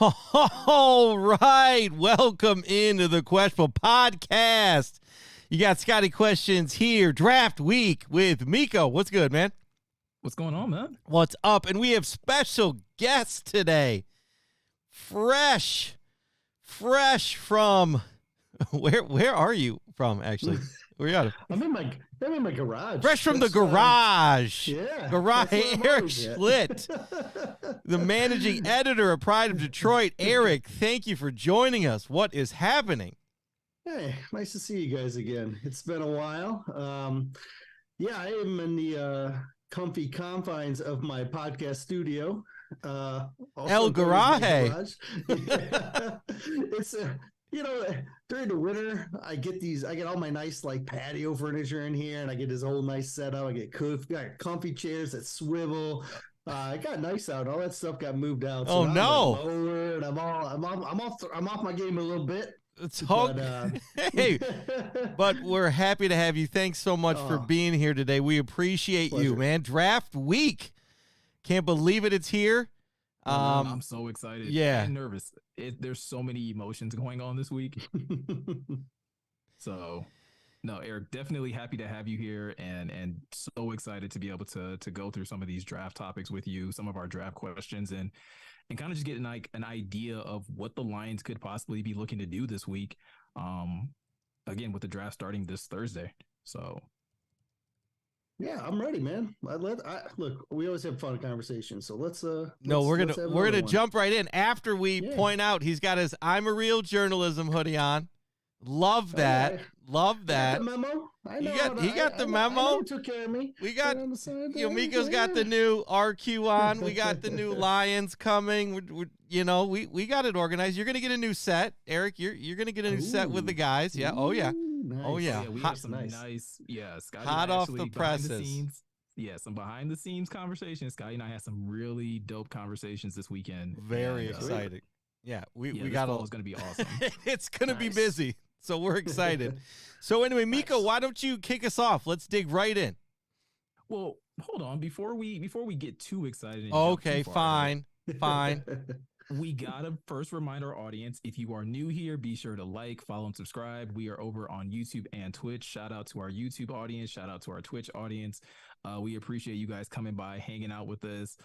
All right. Welcome into the Questionable Podcast. You got Scotty Questions here, draft week with Meko. What's good, man? What's going on, man? What's up? And we have special guests today. Fresh from where are you from, actually? Where you at? I'm in my garage. Fresh from the garage. Yeah. Garage. Erik Schlitt, the managing editor of Pride of Detroit. Erik, thank you for joining us. What is happening? Hey, nice to see you guys again. It's been a while. I am in the comfy confines of my podcast studio. El Garage. Yeah. It's during the winter, I get all my nice patio furniture in here, and I get this whole nice setup. I get got comfy chairs that swivel. It got nice out. All that stuff got moved out. So I'm lower, and I'm off my game a little bit. Hey, but we're happy to have you. Thanks so much for being here today. We appreciate you, man. Draft week. Can't believe it. It's here. I'm so excited. Yeah. I'm nervous. There's so many emotions going on this week. So, no, Erik, definitely happy to have you here and so excited to be able to go through some of these draft topics with you, some of our draft questions, and kind of just get an idea of what the Lions could possibly be looking to do this week. Again, with the draft starting this Thursday. So, yeah, I'm ready, man. Look, we always have fun conversations, so let's we're gonna jump right in after we point out he's got his "I'm a Real Journalism" hoodie on. Love that. Love that. The memo. I know. He got the memo. I know he took care of me. We got Meko's got the new RQ on. We got the new Lions coming. We got it organized. You're gonna get a new set, Erik. You're gonna get a new set with the guys. Yeah. Oh yeah. Nice. Oh yeah. We have some nice. Yeah. Scotty hot off the presses. Some behind the scenes conversations. Scotty and I had some really dope conversations this weekend. Very exciting. Yeah, we got all. It's gonna be awesome. It's gonna be busy. So we're excited. So anyway, Meko, why don't you kick us off? Let's dig right in. Well, hold on. Before we get too excited. Okay, fine. We gotta first remind our audience, if you are new here, be sure to like, follow, and subscribe. We are over on YouTube and Twitch. Shout out to our YouTube audience. Shout out to our Twitch audience. We appreciate you guys coming by, hanging out with us.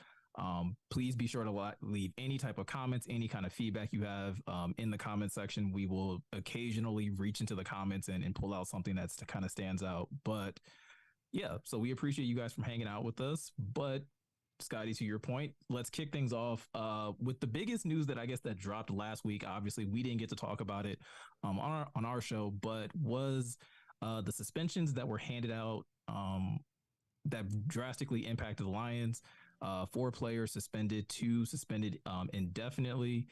Please be sure to leave any type of comments, any kind of feedback you have in the comment section. We will occasionally reach into the comments and pull out something that kind of stands out. But yeah, so we appreciate you guys from hanging out with us. But Scotty, to your point, let's kick things off with the biggest news that I guess that dropped last week. Obviously, we didn't get to talk about it on our show, but was the suspensions that were handed out that drastically impacted the Lions. 4 players suspended, 2 suspended indefinitely,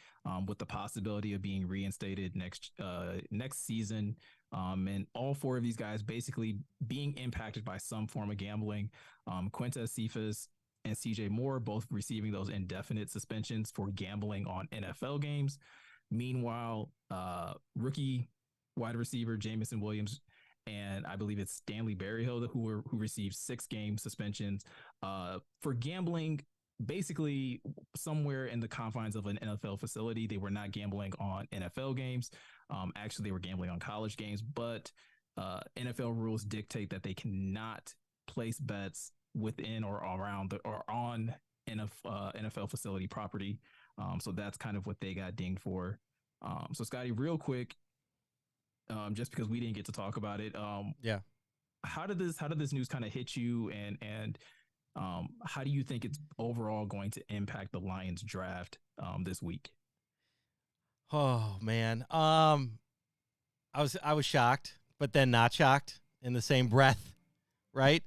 with the possibility of being reinstated next season. And all 4 of these guys basically being impacted by some form of gambling. Quintez Cephas and CJ Moore both receiving those indefinite suspensions for gambling on NFL games. Meanwhile, rookie wide receiver Jamison Williams and I believe it's Stanley Berryhill who received 6-game suspensions for gambling, basically somewhere in the confines of an NFL facility. They were not gambling on NFL games. Actually, they were gambling on college games, but NFL rules dictate that they cannot place bets within or around or on NFL facility property. So that's kind of what they got dinged for. So Scotty, real quick, just because we didn't get to talk about it. How did this news kind of hit you, and how do you think it's overall going to impact the Lions draft this week? Oh man. I was shocked, but then not shocked in the same breath, right?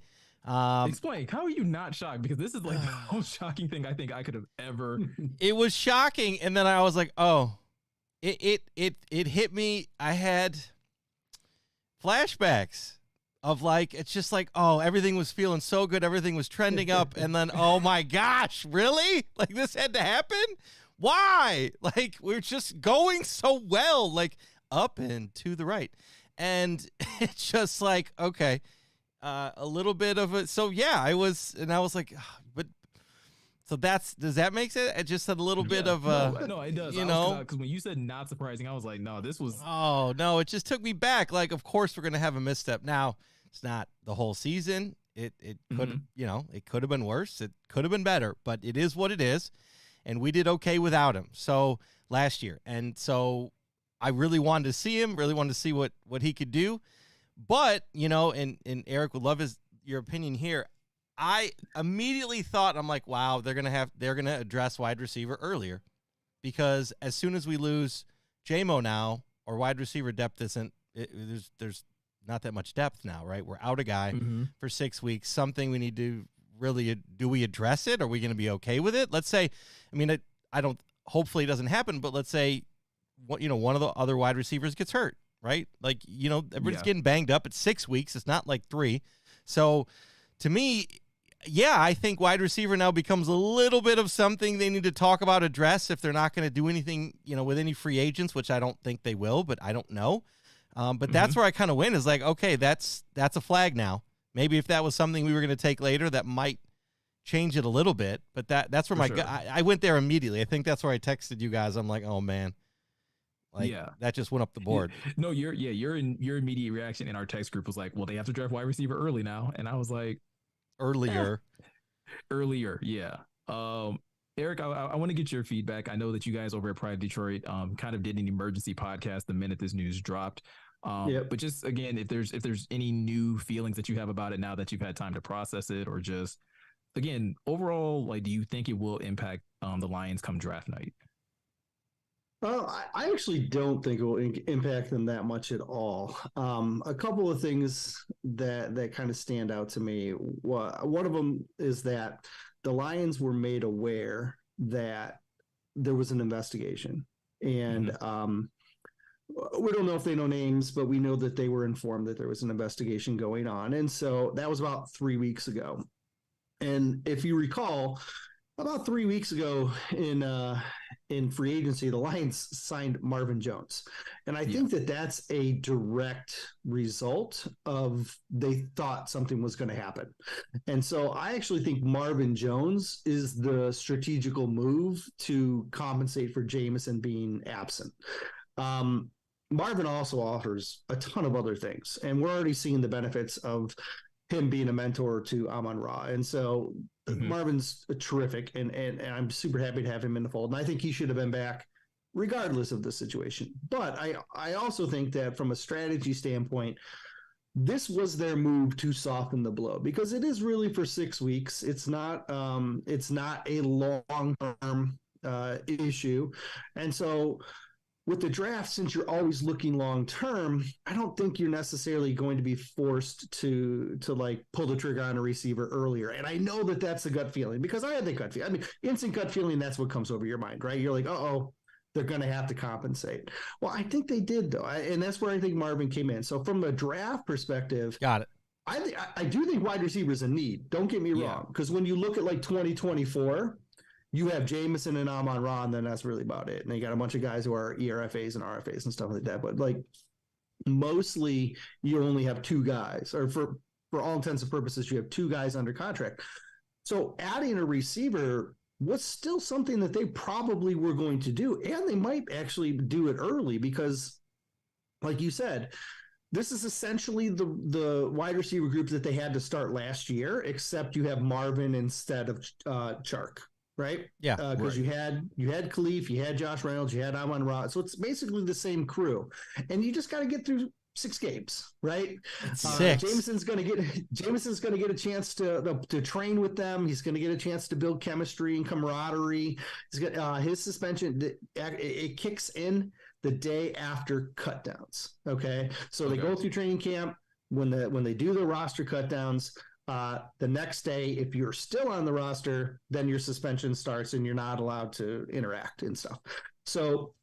Explain. How are you not shocked? Because this is like the most shocking thing I think I could have ever. It was shocking, and then I was like, oh. It hit me. I had flashbacks of it's just like, oh, everything was feeling so good. Everything was trending up. And then, oh my gosh, really? This had to happen? Why? We're just going so well, up and to the right. And it's just okay, a little bit of it. So yeah, I was like, but So does that make sense? It just had a little bit of no, it does. You know, because when you said not surprising, I was like, no, this was. Oh no, it just took me back. Like, of course we're gonna have a misstep. Now it's not the whole season. It could it could have been worse. It could have been better, but it is what it is, and we did okay without him. So last year, and so I really wanted to see him. Really wanted to see what he could do. But and Eric would love your opinion here. I immediately thought, I'm like, wow, they're gonna address wide receiver earlier, because as soon as we lose JMO now, or wide receiver depth isn't. There's not that much depth now, right? We're out a guy for 6 weeks. Something we need to really do. We address it? Are we going to be okay with it? Let's say, I mean, I don't. Hopefully, it doesn't happen. But let's say, one of the other wide receivers gets hurt, right? Like everybody's getting banged up. It's 6 weeks. It's not like 3. So, to me, yeah, I think wide receiver now becomes a little bit of something they need to talk about, address, if they're not going to do anything, with any free agents, which I don't think they will, but I don't know. But that's where I kind of win, is like, okay, that's a flag now. Maybe if that was something we were going to take later, that might change it a little bit. But that's where I went there immediately. I think that's where I texted you guys. I'm like, oh man, that just went up the board. No, your immediate reaction in our text group was like, well, they have to draft wide receiver early now, and I was like, earlier, yeah. Eric, I want to get your feedback. I know that you guys over at Pride Detroit kind of did an emergency podcast the minute this news dropped. But just again, if there's any new feelings that you have about it now that you've had time to process it, or just again overall, like, do you think it will impact the Lions come draft night? Well, I actually don't think it will impact them that much at all. A couple of things that kind of stand out to me. One of them is that the Lions were made aware that there was an investigation, and we don't know if they know names, but we know that they were informed that there was an investigation going on. And so that was about 3 weeks ago. And if you recall, about 3 weeks ago in free agency, the Lions signed Marvin Jones. And I think that that's a direct result of they thought something was going to happen. And so I actually think Marvin Jones is the strategical move to compensate for Jameson being absent. Marvin also offers a ton of other things, and we're already seeing the benefits of him being a mentor to Amon-Ra. And so Marvin's terrific, and I'm super happy to have him in the fold. And I think he should have been back regardless of the situation. But I also think that from a strategy standpoint, this was their move to soften the blow, because it is really for 6 weeks. It's not a long-term issue. And so with the draft, since you're always looking long term, I don't think you're necessarily going to be forced to like pull the trigger on a receiver earlier. And I know that that's the gut feeling, because I had the gut feeling. I mean, instant gut feeling, that's what comes over your mind, right? You're like, they're going to have to compensate. Well, I think they did, though. And that's where I think Marvin came in. So from a draft perspective, got it. I do think wide receiver is a need. Don't get me wrong. Because when you look at like 2024, you have Jameson and Amon-Ra, and then that's really about it. And they got a bunch of guys who are ERFAs and RFAs and stuff like that. But like mostly you only have 2 guys, or for all intents and purposes, you have 2 guys under contract. So adding a receiver was still something that they probably were going to do. And they might actually do it early, because like you said, this is essentially the wide receiver group that they had to start last year, except you have Marvin instead of Chark. Right? Yeah. Because you had Khalif, you had Josh Reynolds, you had Amon-Ra. So it's basically the same crew. And you just got to get through 6 games, right? 6. Jameson's going to get a chance to train with them. He's going to get a chance to build chemistry and camaraderie. He's got his suspension. It kicks in the day after cutdowns. Okay. So they go through training camp. When they do the roster cutdowns, the next day, if you're still on the roster, then your suspension starts and you're not allowed to interact and stuff. So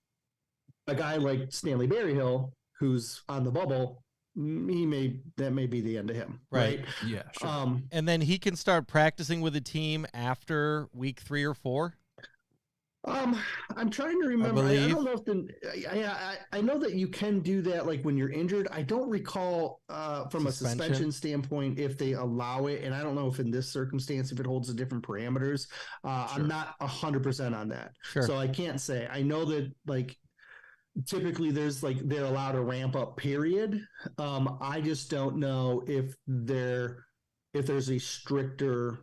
a guy like Stanley Berryhill, who's on the bubble, that may be the end of him. Right. Yeah. Sure. And then he can start practicing with a team after week 3 or 4. I'm trying to I remember. I believe. don't know I know that you can do that like when you're injured. I don't recall from a suspension standpoint if they allow it, and I don't know if in this circumstance if it holds the different parameters. Sure. I'm not 100% on that, Sure. so I can't say. I know that like typically there's like they're allowed a ramp up period. I just don't know if there's a stricter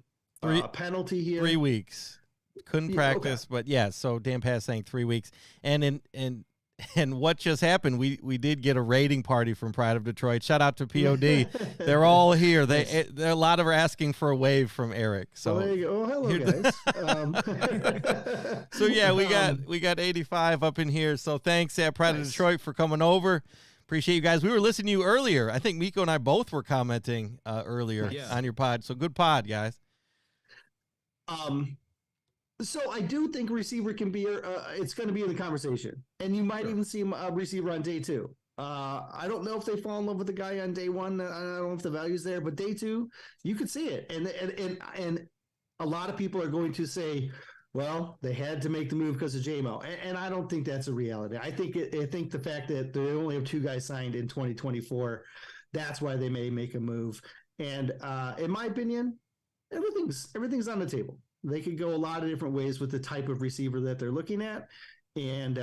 penalty here. 3 weeks. Couldn't practice, but yeah. So Dan Pass saying 3 weeks, and what just happened? We did get a raiding party from Pride of Detroit. Shout out to POD. They're all here. There a lot of are asking for a wave from Eric. So there you go. Oh, hello guys. So yeah, we got 85 up in here. So thanks at Pride of Detroit for coming over. Appreciate you guys. We were listening to you earlier. I think Meko and I both were commenting earlier on your pod. So good pod, guys. So I do think receiver can be, it's going to be in the conversation, and you might even see a receiver on day 2. I don't know if they fall in love with the guy on day 1. I don't know if the value's there, but day 2, you could see it, and a lot of people are going to say, well, they had to make the move because of JMO, and I don't think that's a reality. I think the fact that they only have 2 guys signed in 2024, that's why they may make a move. And in my opinion, everything's on the table. They could go a lot of different ways with the type of receiver that they're looking at. And,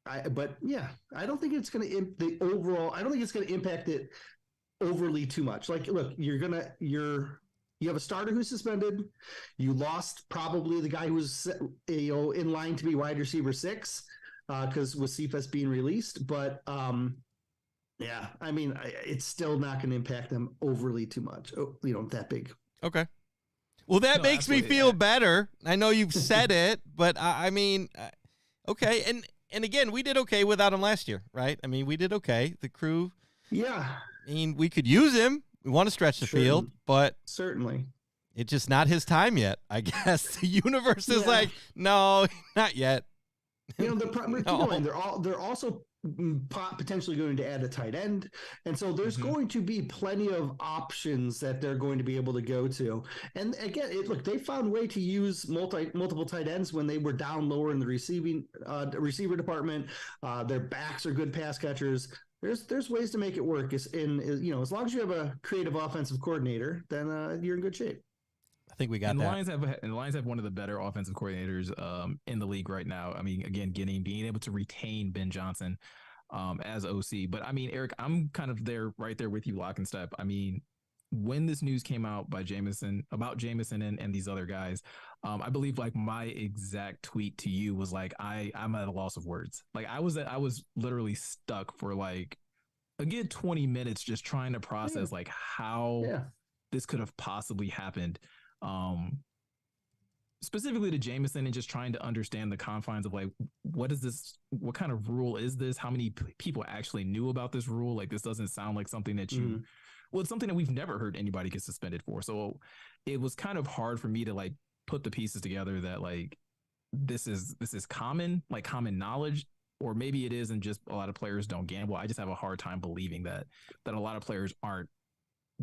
I don't think it's going to I don't think it's going to impact it overly too much. Like, look, you have a starter who's suspended. You lost probably the guy who was, in line to be wide receiver 6, because with Cephas being released, but, yeah, I mean, it's still not going to impact them overly too much, that big. Okay. Well, that makes me feel better. I know you've said it, but I mean, okay. And again, we did okay without him last year, right? I mean, we did okay. The crew. Yeah. I mean, we could use him. We want to stretch the field, but certainly it's just not his time yet. I guess the universe is like, no, not yet. They're also potentially going to add a tight end, and so there's going to be plenty of options that they're going to be able to go to. And again, they found a way to use multiple tight ends when they were down lower in the receiver department. Their backs are good pass catchers. There's ways to make it work. As long as you have a creative offensive coordinator, then you're in good shape. I think we got and that. The Lions have one of the better offensive coordinators in the league right now. I mean, again, being able to retain Ben Johnson as OC. But I mean, Eric, I'm kind of right there with you, lock and step. I mean, when this news came out about Jameson and these other guys, I believe like my exact tweet to you was like, I'm at a loss of words. Like I was literally stuck for like a good 20 minutes just trying to process like how this could have possibly happened. Specifically to Jameson, and just trying to understand the confines of like, what is this? What kind of rule is this? How many people actually knew about this rule? Like, this doesn't sound like something that well, it's something that we've never heard anybody get suspended for. So it was kind of hard for me to like put the pieces together that like, this is common knowledge, or maybe it is, and just a lot of players don't gamble. I just have a hard time believing that a lot of players aren't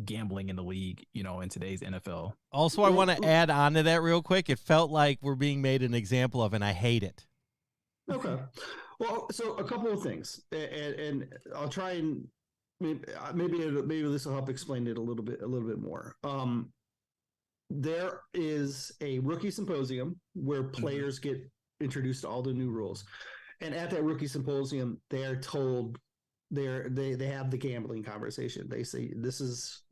gambling in the league, in today's NFL. Also, I want to add on to that real quick. It felt like we're being made an example of, and I hate it. Okay. Well, so a couple of things, and I'll try and maybe this will help explain it a little bit more. There is a rookie symposium where players get introduced to all the new rules, and at that rookie symposium, they are told they have the gambling conversation. They say this is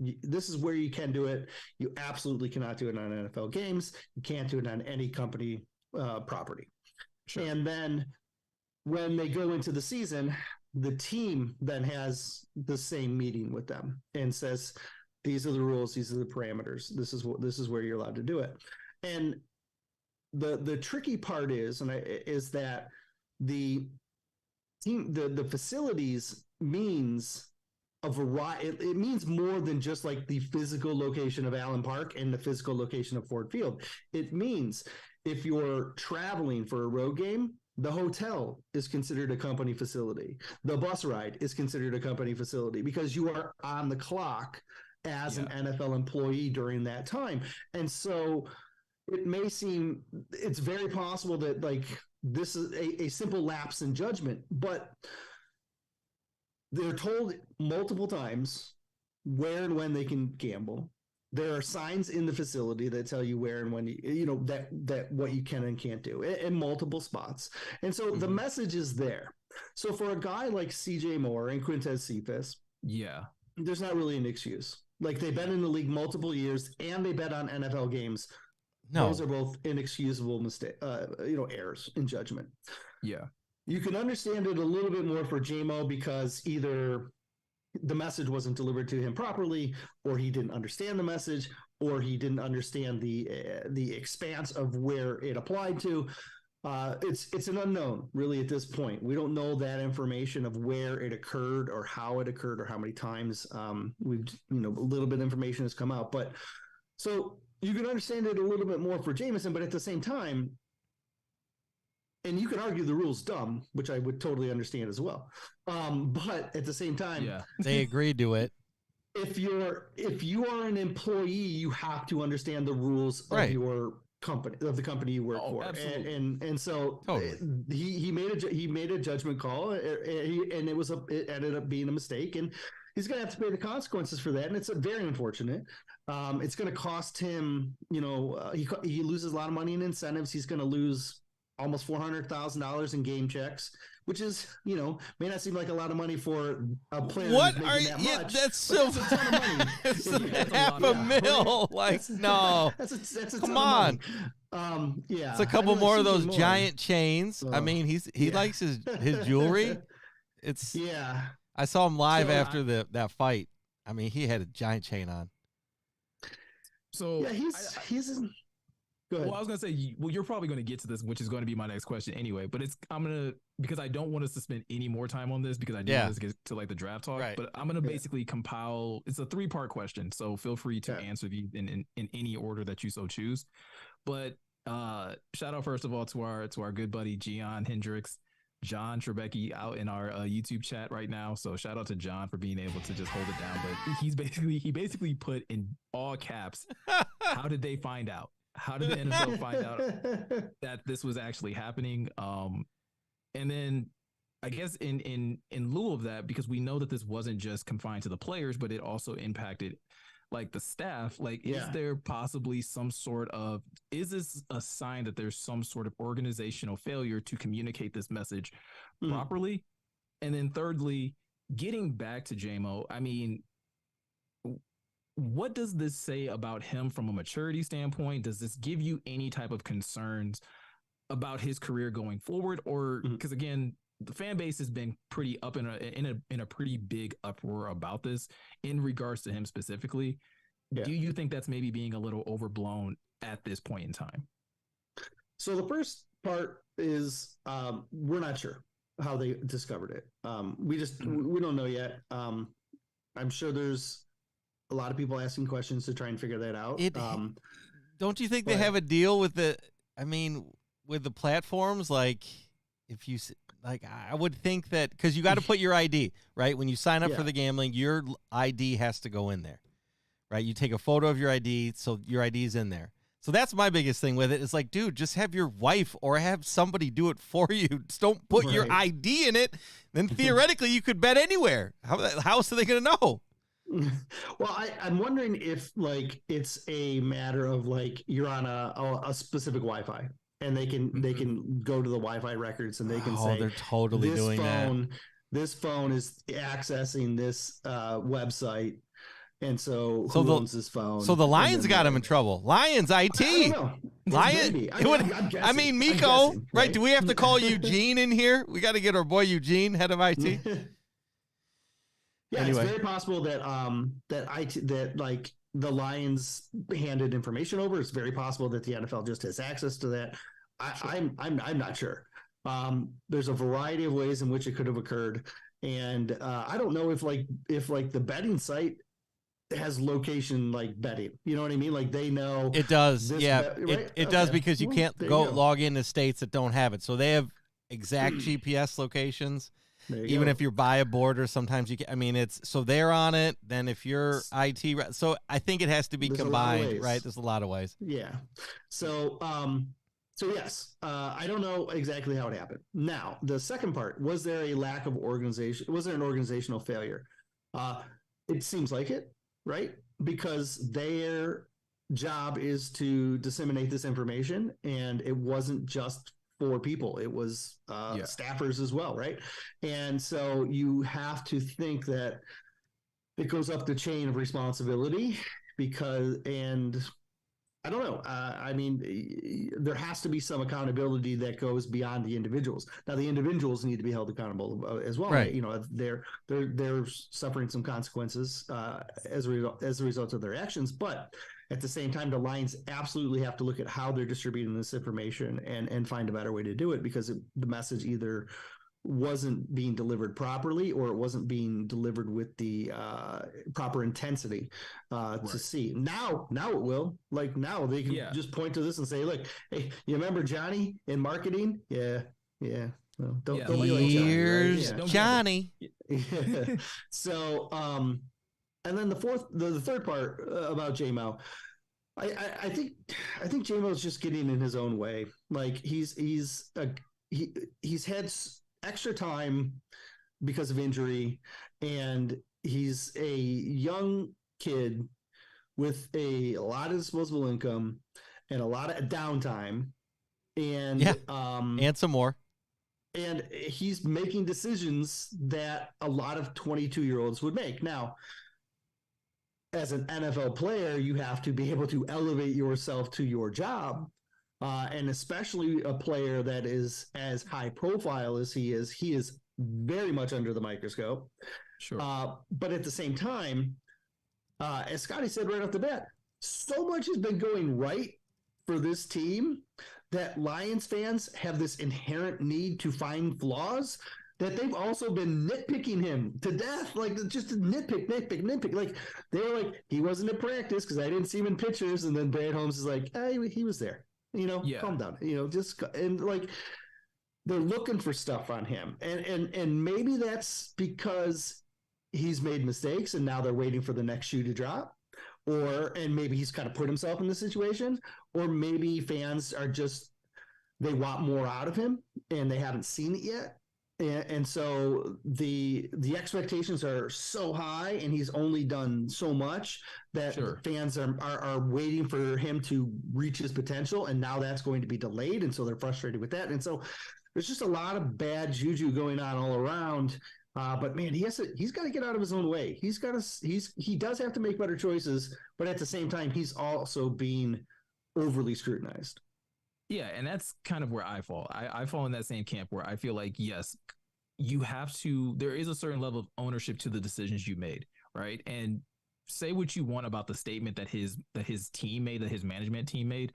where you can do it. You absolutely cannot do it on NFL games. You can't do it on any company property. Sure. And then when they go into the season, the team then has the same meeting with them and says, these are the rules, these are the parameters. This is where you're allowed to do it. And the tricky part is that the team, the facilities means a variety. It means more than just like the physical location of Allen Park and the physical location of Ford Field. It means if you're traveling for a road game, the hotel is considered a company facility. The bus ride is considered a company facility because you are on the clock as an NFL employee during that time. And so it may seem, it's very possible that like this is a simple lapse in judgment, but they're told multiple times where and when they can gamble. There are signs in the facility that tell you where and when that what you can and can't do in multiple spots. And so the message is there. So for a guy like CJ Moore and Quintez Cephas, there's not really an excuse. Like they've been in the league multiple years and they bet on NFL games. No. Those are both inexcusable errors in judgment. Yeah. You can understand it a little bit more for JMO because either the message wasn't delivered to him properly, or he didn't understand the message, or he didn't understand the expanse of where it applied to. It's an unknown, really, at this point. We don't know that information of where it occurred, or how it occurred, or how many times. We've a little bit of information has come out, but so you can understand it a little bit more for Jameson, but at the same time. And you can argue the rule's dumb, which I would totally understand as well. But at the same time, they agreed to it. If you are an employee, you have to understand the rules of your company, of the company you work for. And so he made a judgment call, and it ended up being a mistake, and he's going to have to pay the consequences for that. And it's very unfortunate. It's going to cost him, he loses a lot of money in incentives. He's going to lose almost $400,000 in game checks, which is, may not seem like a lot of money for a player. What are you? Yeah, that's so. That's a ton of money. It's half a mil. Like, no. That's a Come ton on. Of money. It's a couple more of those giant chains. I mean, he likes his jewelry. It's I saw him live after that fight. I mean, he had a giant chain on. So he's. Go ahead. Well, I was gonna say, you're probably gonna get to this, which is going to be my next question anyway. But because I don't want us to spend any more time on this, because I do want us to get to like the draft talk. Right. But I'm gonna basically compile. It's a 3-part question, so feel free to answer these in any order that you so choose. But shout out first of all to our good buddy Gian Hendricks, John Trebecki out in our YouTube chat right now. So shout out to John for being able to just hold it down. But he basically put in all caps, how did they find out? How did the NFL find out that this was actually happening? And then I guess in lieu of that, because we know that this wasn't just confined to the players, but it also impacted like the staff. Like, is there possibly is this a sign that there's some sort of organizational failure to communicate this message properly? And then thirdly, getting back to JMO, I mean, what does this say about him from a maturity standpoint? Does this give you any type of concerns about his career going forward? Or because again, the fan base has been pretty up in a pretty big uproar about this in regards to him specifically. Do you think that's maybe being a little overblown at this point in time? So the first part is we're not sure how they discovered it. We don't know yet. I'm sure there's a lot of people asking questions to try and figure that out. Don't you think they have a deal with the platforms? Like, if you I would think that because you got to put your ID, right? When you sign up for the gambling, your ID has to go in there, right? You take a photo of your ID, so your ID is in there. So that's my biggest thing with it. It's like, dude, just have your wife or have somebody do it for you. Just don't put your ID in it. Then theoretically, you could bet anywhere. How else are they going to know? Well, I'm wondering if like it's a matter of like you're on a specific Wi-Fi and they can go to the Wi-Fi records and they can say they're totally doing that. This phone is accessing this website, and so who owns this phone? So the Lions got him in trouble. Lions IT. I don't know. Lion. I mean, Meko. Guessing, right? Do we have to call Eugene in here? We got to get our boy Eugene, head of IT. Yeah, anyway. It's very possible that like the Lions handed information over. It's very possible that the NFL just has access to that. I'm not sure. There's a variety of ways in which it could have occurred, and I don't know if the betting site has location like betting. You know what I mean? Like they know it does. Right? It does because you can't log into states that don't have it. So they have exact GPS locations. There you even go. if you're by a border, sometimes you can, I mean, it's, so they're on it. Then if you're IT, so I think it has to be There's a lot of combined, ways. right? There's a lot of ways. Yeah. So, so yes, I don't know exactly how it happened. Now, the second part, was there a lack of organization? Was there an organizational failure? It seems like it, right? Because their job is to disseminate this information, and it wasn't just for people, it was staffers as well, right? And so you have to think that it goes up the chain of responsibility because, and I don't know. I mean, there has to be some accountability that goes beyond the individuals. Now, the individuals need to be held accountable as well. Right. You know, they're suffering some consequences as a result of their actions. But at the same time, the Lions absolutely have to look at how they're distributing this information and find a better way to do it, because the message either wasn't being delivered properly, or it wasn't being delivered with the proper intensity to see. Now it will. Like, now they can just point to this and say, look, hey, you remember Johnny in marketing? Yeah. Well, don't be like Johnny. Here's right? Johnny. Yeah. So, and then the third part about JMO, I think JMO's just getting in his own way. Like, he's had extra time because of injury, and he's a young kid with a lot of disposable income and a lot of downtime, and and some more, and he's making decisions that a lot of 22-year-olds would make. Now, as an NFL player, you have to be able to elevate yourself to your job. And especially a player that is as high profile as he is very much under the microscope. Sure. But at the same time, as Scotty said right off the bat, so much has been going right for this team that Lions fans have this inherent need to find flaws, that they've also been nitpicking him to death, like just nitpick. Like, they were like, he wasn't at practice because I didn't see him in pictures, and then Brad Holmes is like, he was there. Calm down. Just, and like, they're looking for stuff on him, and maybe that's because he's made mistakes, and now they're waiting for the next shoe to drop, and maybe he's kind of put himself in the situation, or maybe fans are just, they want more out of him and they haven't seen it yet. And so the expectations are so high, and he's only done so much that fans are waiting for him to reach his potential, and now that's going to be delayed, and so they're frustrated with that. And so there's just a lot of bad juju going on all around. But man, he's got to get out of his own way. He does have to make better choices, but at the same time, he's also being overly scrutinized. Yeah, and that's kind of where I fall. I fall in that same camp where I feel like, yes, you have to, there is a certain level of ownership to the decisions you made, right? And say what you want about the statement that his team made, that his management team made,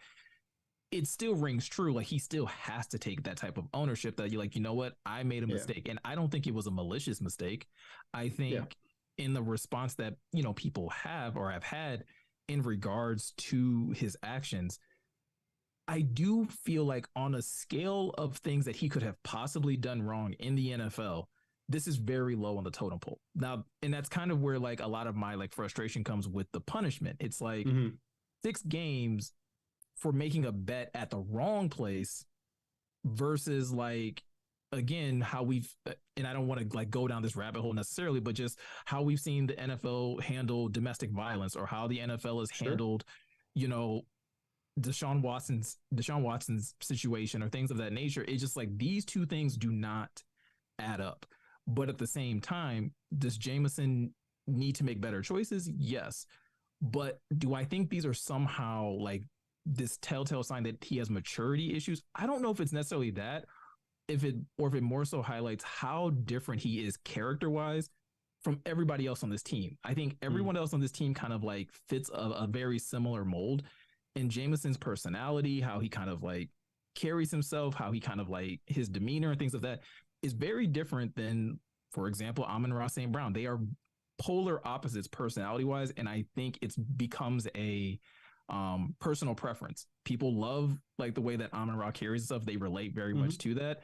it still rings true. Like, he still has to take that type of ownership, that you're like, you know what, I made a mistake. And I don't think it was a malicious mistake. I think in the response that, people have or have had in regards to his actions, I do feel like on a scale of things that he could have possibly done wrong in the NFL, this is very low on the totem pole. Now, and that's kind of where like a lot of my like frustration comes with the punishment. It's like 6 games for making a bet at the wrong place versus like, again, how we've, and I don't want to like go down this rabbit hole necessarily, but just how we've seen the NFL handle domestic violence, or how the NFL has handled, Deshaun Watson's situation, or things of that nature. It's just like, these two things do not add up. But at the same time, does Jameson need to make better choices? Yes. But do I think these are somehow like this telltale sign that he has maturity issues? I don't know if it's necessarily that, if it more so highlights how different he is character-wise from everybody else on this team. I think everyone else on this team kind of like fits a very similar mold. And Jameson's personality, how he kind of like carries himself, how he kind of like his demeanor and things of that is very different than, for example, Amon-Ra St. Brown. They are polar opposites personality wise. And I think it becomes a personal preference. People love like the way that Amon-Ra carries himself. They relate very much to that.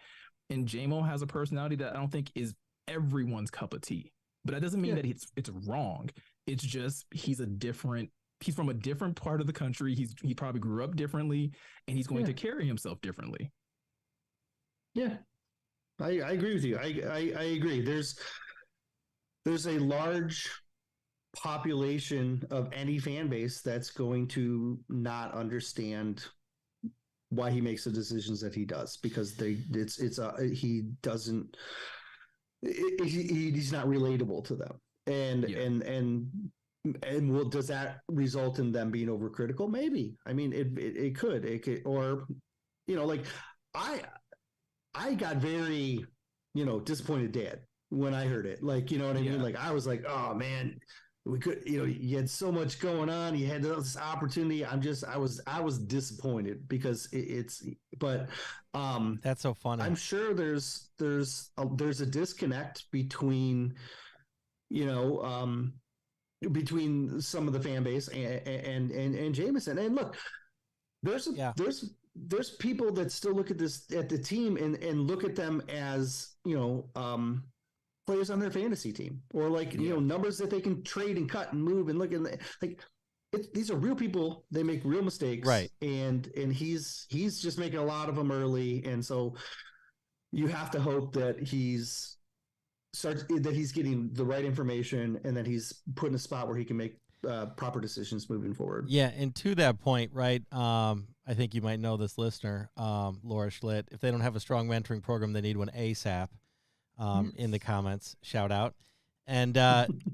And JMO has a personality that I don't think is everyone's cup of tea. But that doesn't mean that it's wrong. It's just he's from a different part of the country. He probably grew up differently, and he's going to carry himself differently. Yeah, I agree with you. I agree. There's a large population of any fan base that's going to not understand why he makes the decisions that he does, because he's not relatable to them. And does that result in them being overcritical? Maybe. I mean, it could, or, like I got very, disappointed dad when I heard it. Like, you know what I mean? Like, I was like, oh man, we could, you had so much going on. You had this opportunity. I was disappointed because but that's so funny. I'm sure there's a disconnect between, between some of the fan base and Jameson. And look, there's people that still look at the team and look at them as, players on their fantasy team, or numbers that they can trade and cut and move and look at, like, these are real people. They make real mistakes, right? And he's just making a lot of them early, and so you have to hope that he's getting the right information and that he's put in a spot where he can make proper decisions moving forward. Yeah, and to that point, right? I think you might know this listener, Laura Schlitt. If they don't have a strong mentoring program, they need one ASAP. In the comments, shout out, and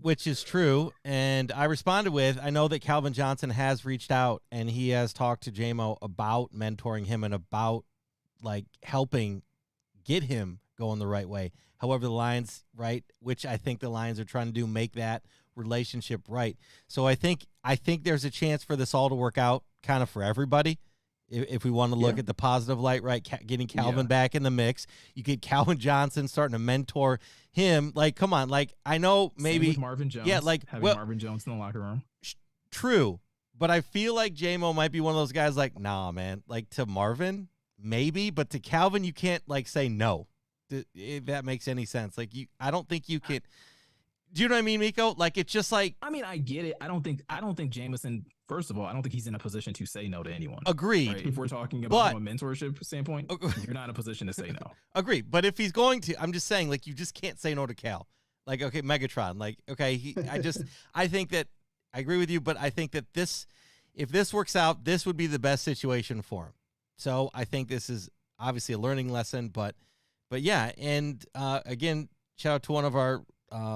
which is true. And I responded with, I know that Calvin Johnson has reached out and he has talked to JMO about mentoring him and about helping get him going the right way. However, the Lions, right, which I think the Lions are trying to do, make that relationship right. So I think there's a chance for this all to work out kind of for everybody. If we want to look at the positive light, right, getting Calvin back in the mix, you get Calvin Johnson starting to mentor him. Like, come on, I know maybe same with Marvin Jones. Yeah, Marvin Jones in the locker room. True, but I feel like JMO might be one of those guys. Like, nah, man. Like, to Marvin, maybe, but to Calvin, you can't say no. If that makes any sense. I don't think you can. Do you know what I mean, Meko? It's just I mean, I get it. I don't think Jameson. First of all, I don't think he's in a position to say no to anyone. Agreed. Right? If we're talking about from a mentorship standpoint, you're not in a position to say no. Agreed. But if he's going to, I'm just saying, you just can't say no to Cal. Okay, Megatron. I think that I agree with you, but I think that if this works out, this would be the best situation for him. So I think this is obviously a learning lesson, but yeah. And again, shout out to one of our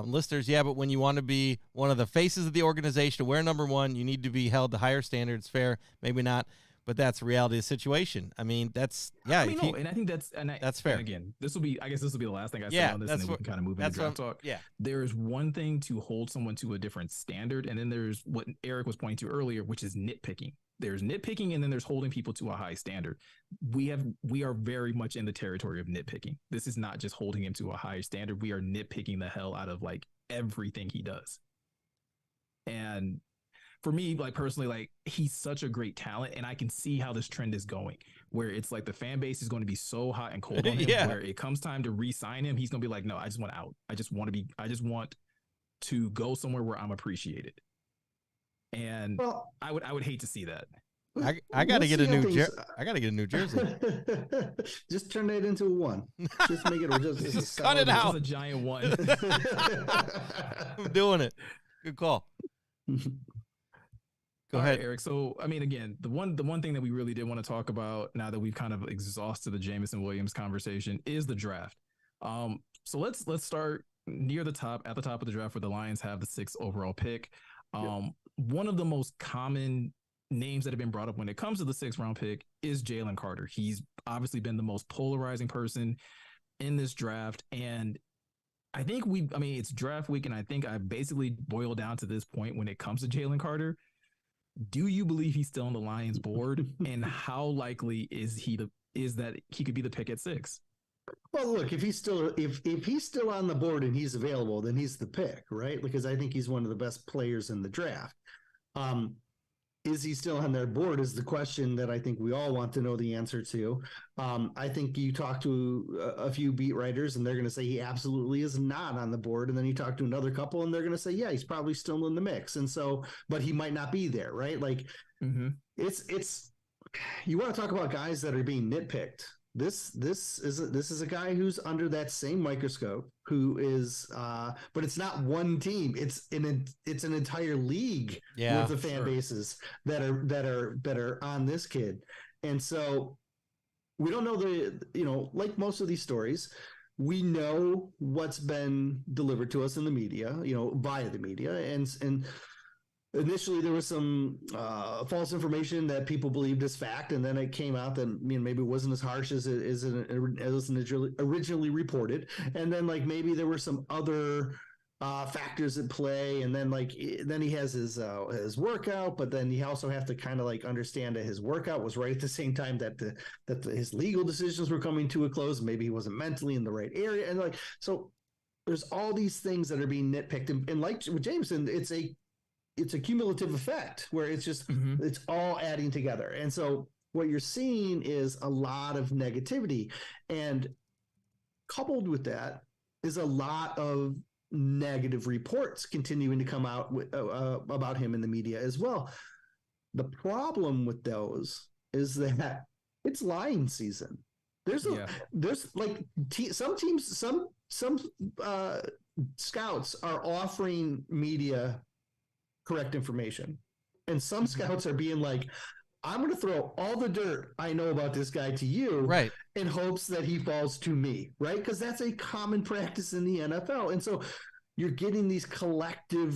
listeners, but when you want to be one of the faces of the organization, to wear number one, you need to be held to higher standards. Fair, maybe not, but that's the reality of the situation. I mean, that's and I think that's fair. And again, this will be the last thing I say on this, and then we can kind of move into draft talk. Yeah, there's one thing to hold someone to a different standard, and then there's what Eric was pointing to earlier, which is nitpicking. There's nitpicking, and then there's holding people to a high standard. We are very much in the territory of nitpicking. This is not just holding him to a higher standard. We are nitpicking the hell out of everything he does. And for me, personally, he's such a great talent, and I can see how this trend is going, where it's the fan base is going to be so hot and cold on him, where it comes time to re-sign him, he's going to be no, I just want out. I just want to go somewhere where I'm appreciated. And I would hate to see that. I got to get a new I got to get a new jersey. Just turn that into a one. Just make it just cut it out. Just a giant one. I'm doing it. Good call. Go ahead, Eric. So, I mean, again, the one thing that we really did want to talk about now that we've kind of exhausted the Jameson Williams conversation is the draft. So let's start near the top, at the top of the draft, where the Lions have the 6th overall pick. One of the most common names that have been brought up when it comes to the 6th round pick is Jalen Carter. He's obviously been the most polarizing person in this draft. And I think it's draft week, and I think I basically boiled down to this point when it comes to Jalen Carter. Do you believe he's still on the Lions board? And how likely is that he could be the pick at 6? Well, look, if he's still on the board and he's available, then he's the pick, right? Because I think he's one of the best players in the draft. is he still on their board is the question that I think we all want to know the answer to. I think you talk to a few beat writers and they're going to say he absolutely is not on the board. And then you talk to another couple and they're going to say, yeah, he's probably still in the mix. And so, but he might not be there, right? Like it's, you want to talk about guys that are being nitpicked. This is a guy who's under that same microscope who is but it's not one team, it's an entire league worth of fan bases that are on this kid. And so we don't know like most of these stories, we know what's been delivered to us in the media, via the media, and initially there was some false information that people believed as fact, and then it came out that maybe it wasn't as harsh as originally reported, and then like maybe there were some other factors at play, and then then he has his workout, but then you also have to kind of like understand that his workout was right at the same time that his legal decisions were coming to a close. Maybe he wasn't mentally in the right area, and so there's all these things that are being nitpicked, and like with Jameson, it's a cumulative effect where it's just it's all adding together. And so what you're seeing is a lot of negativity, and coupled with that is a lot of negative reports continuing to come out about him in the media as well. The problem with those is that it's lying season. There's like some teams, some scouts are offering media correct information, and some scouts are being like, I'm going to throw all the dirt I know about this guy to you, right, in hopes that he falls to me, right? Because that's a common practice in the NFL. And so you're getting these collective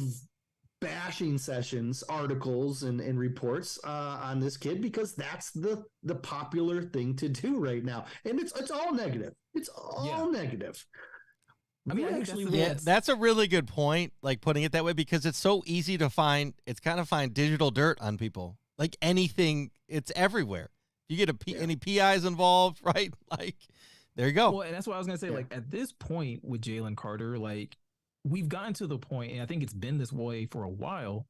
bashing sessions, articles and reports on this kid, because that's the popular thing to do right now. And it's all negative. It's all negative. I mean, that's a really good point, like putting it that way, because it's so easy to find. It's kind of find digital dirt on people, like anything. It's everywhere. You get any PIs involved, right? Like, there you go. Well, and that's what I was gonna say. Like at this point with Jalen Carter, like we've gotten to the point, and I think it's been this way for a while.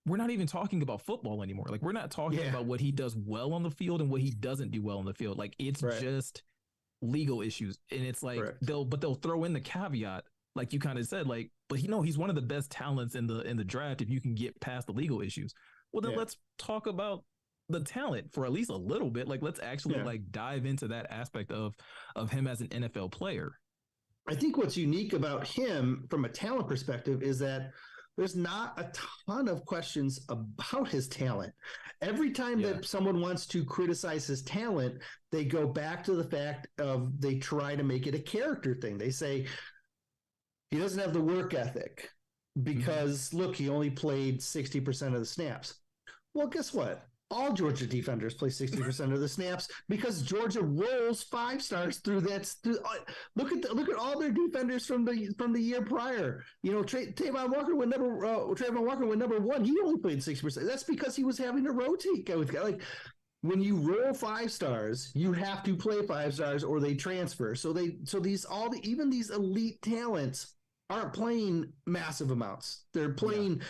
We're not even talking about football anymore. Like we're not talking about what he does well on the field and what he doesn't do well on the field. Like it's just legal issues, and it's like they'll throw in the caveat, like you kind of said, like, but he's one of the best talents in the draft if you can get past the legal issues. Well, then let's talk about the talent for at least a little bit. Like let's actually like dive into that aspect of him as an NFL player. I think what's unique about him from a talent perspective is that there's not a ton of questions about his talent. Every time that someone wants to criticize his talent, they go back to the fact of they try to make it a character thing. They say he doesn't have the work ethic because, look, he only played 60% of the snaps. Well, guess what? All Georgia defenders play 60% of the snaps because Georgia rolls 5 stars through that. Look at all their defenders from the year prior. Trayvon Walker went number 1. He only played 60%. That's because he was having to rotate. Like when you roll 5 stars, you have to play 5 stars or they transfer. So even these elite talents aren't playing massive amounts. They're playing,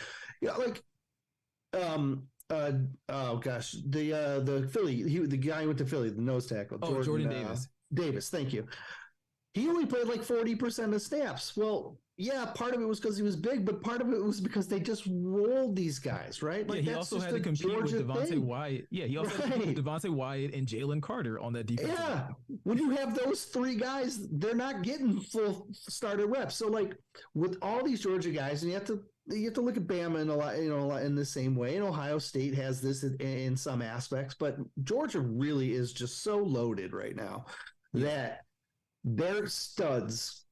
oh gosh, the Philly, the guy who went to Philly, the nose tackle, Jordan Davis. Davis, thank you. He only played like 40% of snaps. Well, yeah, part of it was because he was big, but part of it was because they just rolled these guys, right? Like he also had to compete with Devontae Wyatt. Yeah, he also had to compete with Devontae Wyatt and Jalen Carter on that defense. Yeah, when you have those 3 guys, they're not getting full starter reps. So like with all these Georgia guys, and you have to look at Bama in a lot in the same way. And Ohio State has this in some aspects, but Georgia really is just so loaded right now that their studs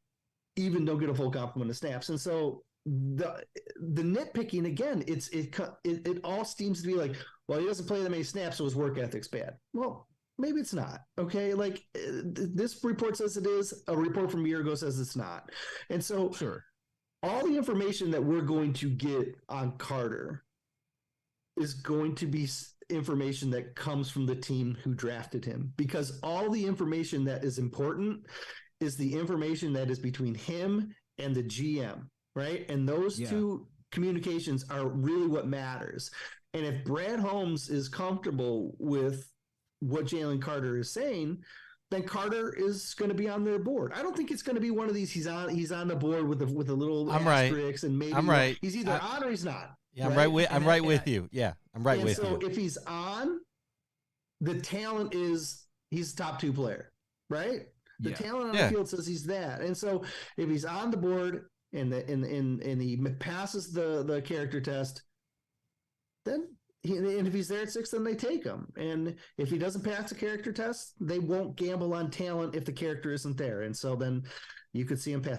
even don't get a full complement of snaps. And so the nitpicking again, it all seems to be like, well, he doesn't play that many snaps, so his work ethic's bad. Well, maybe it's not. Okay, like this report says it is. A report from a year ago says it's not. And so all the information that we're going to get on Carter is going to be information that comes from the team who drafted him, because all the information that is important is the information that is between him and the GM, right? And those two communications are really what matters. And if Brad Holmes is comfortable with what Jalen Carter is saying, then Carter is going to be on their board. I don't think it's going to be one of these. He's on the board with a little asterisk, and maybe he's either on or he's not. Yeah, I'm right with you. Yeah, I'm right with you. So if he's on, the talent is he's a top 2 player, right? The talent on the field says he's that. And so if he's on the board and he passes the character test, then and if he's there at 6, then they take him. And if he doesn't pass the character test, they won't gamble on talent if the character isn't there. And so then you could see him pass.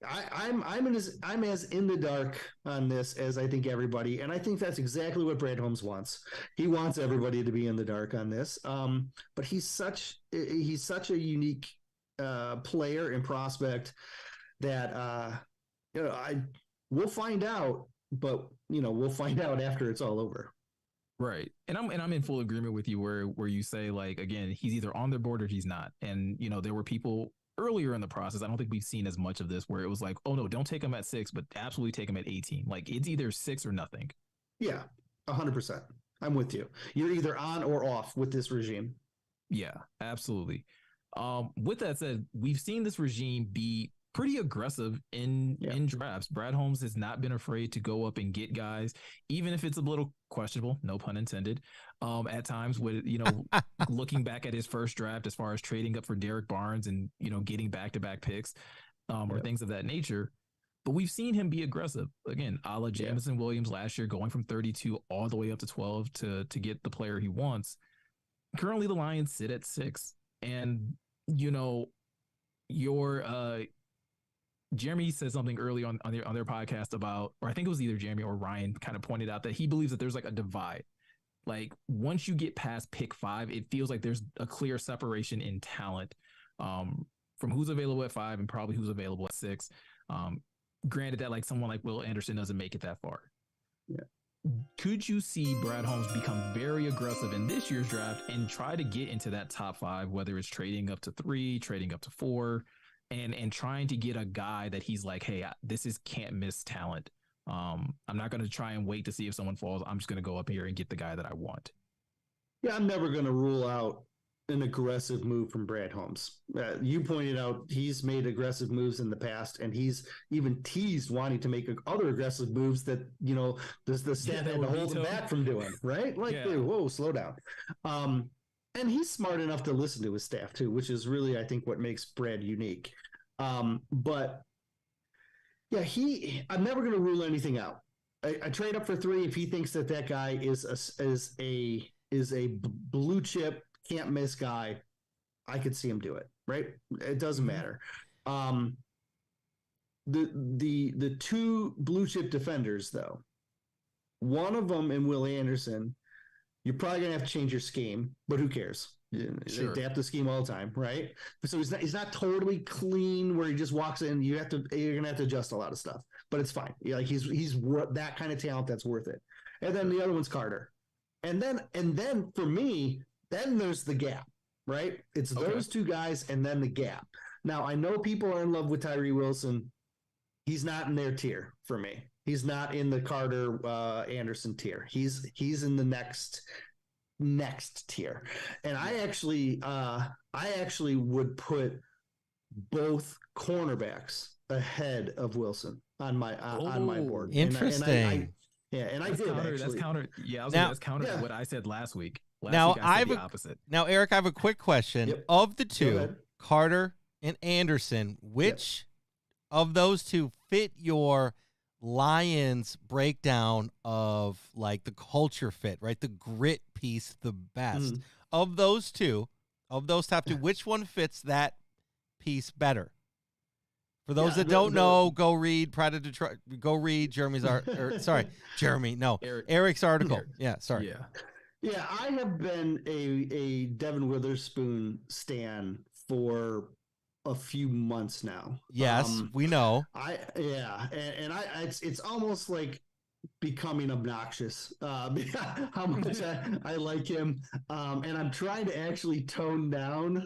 I'm as in the dark on this as I think everybody, and I think that's exactly what Brad Holmes wants. He wants everybody to be in the dark on this. But he's such a unique player and prospect that we'll find out. But we'll find out after it's all over. Right. And I'm in full agreement with you where you say, like, again, he's either on their board or he's not. And there were people earlier in the process. I don't think we've seen as much of this where it was like, oh no, don't take him at 6, but absolutely take him at 18. Like, it's either 6 or nothing. Yeah, 100%. I'm with you. You're either on or off with this regime. Yeah, absolutely. With that said, we've seen this regime be pretty aggressive in drafts. Brad Holmes has not been afraid to go up and get guys, even if it's a little questionable, no pun intended, at times with, looking back at his first draft as far as trading up for Derek Barnes and, getting back-to-back picks or things of that nature. But we've seen him be aggressive. Again, a la Jamison Williams last year, going from 32 all the way up to 12 to get the player he wants. Currently, the Lions sit at 6. And, Jeremy said something early on their podcast about, or I think it was either Jeremy or Ryan kind of pointed out that he believes that there's like a divide. Like, once you get past pick 5, it feels like there's a clear separation in talent from who's available at 5 and probably who's available at 6. Granted that like someone like Will Anderson doesn't make it that far. Yeah. Could you see Brad Holmes become very aggressive in this year's draft and try to get into that top 5, whether it's trading up to 3, trading up to 4, and trying to get a guy that he's like, hey, this is can't miss talent. I'm not going to try and wait to see if someone falls. I'm just going to go up here and get the guy that I want. Yeah, I'm never going to rule out an aggressive move from Brad Holmes. You pointed out he's made aggressive moves in the past, and he's even teased wanting to make other aggressive moves that, the staff had to hold him back from doing, right? Like, whoa, slow down. And he's smart enough to listen to his staff too, which is really, I think, what makes Brad unique. But yeah, I'm never going to rule anything out. I trade up for 3 if he thinks that guy is a blue chip, can't miss guy. I could see him do it. Right? It doesn't matter. The 2 blue chip defenders, though, one of them in Will Anderson. You're probably gonna have to change your scheme, but who cares? Sure. They adapt the scheme all the time, right? So he's not totally clean where he just walks in. You're gonna have to adjust a lot of stuff, but it's fine. Like he's that kind of talent that's worth it. And then the other one's Carter, and then for me, then there's the gap, right? It's those 2 guys and then the gap. Now I know people are in love with Tyree Wilson. He's not in their tier for me. He's not in the Carter Anderson tier. He's in the next tier. And I actually would put both cornerbacks ahead of Wilson on my board. Interesting. And I did. That's counter. Yeah, that's counter to what I said last week. Last week I said the opposite. Now, Eric, I have a quick question. Yep. Of the 2, Carter and Anderson, which of those 2 fit your Lions breakdown of like the culture fit, right? The grit piece the best. Of those top 2, which one fits that piece better? For those that don't know, go read Jeremy's Eric's article. Yeah, sorry. Yeah, I have been a Devin Witherspoon stan for a few months now. Yes, we know. It's almost like becoming obnoxious how much I like him, and I'm trying to actually tone down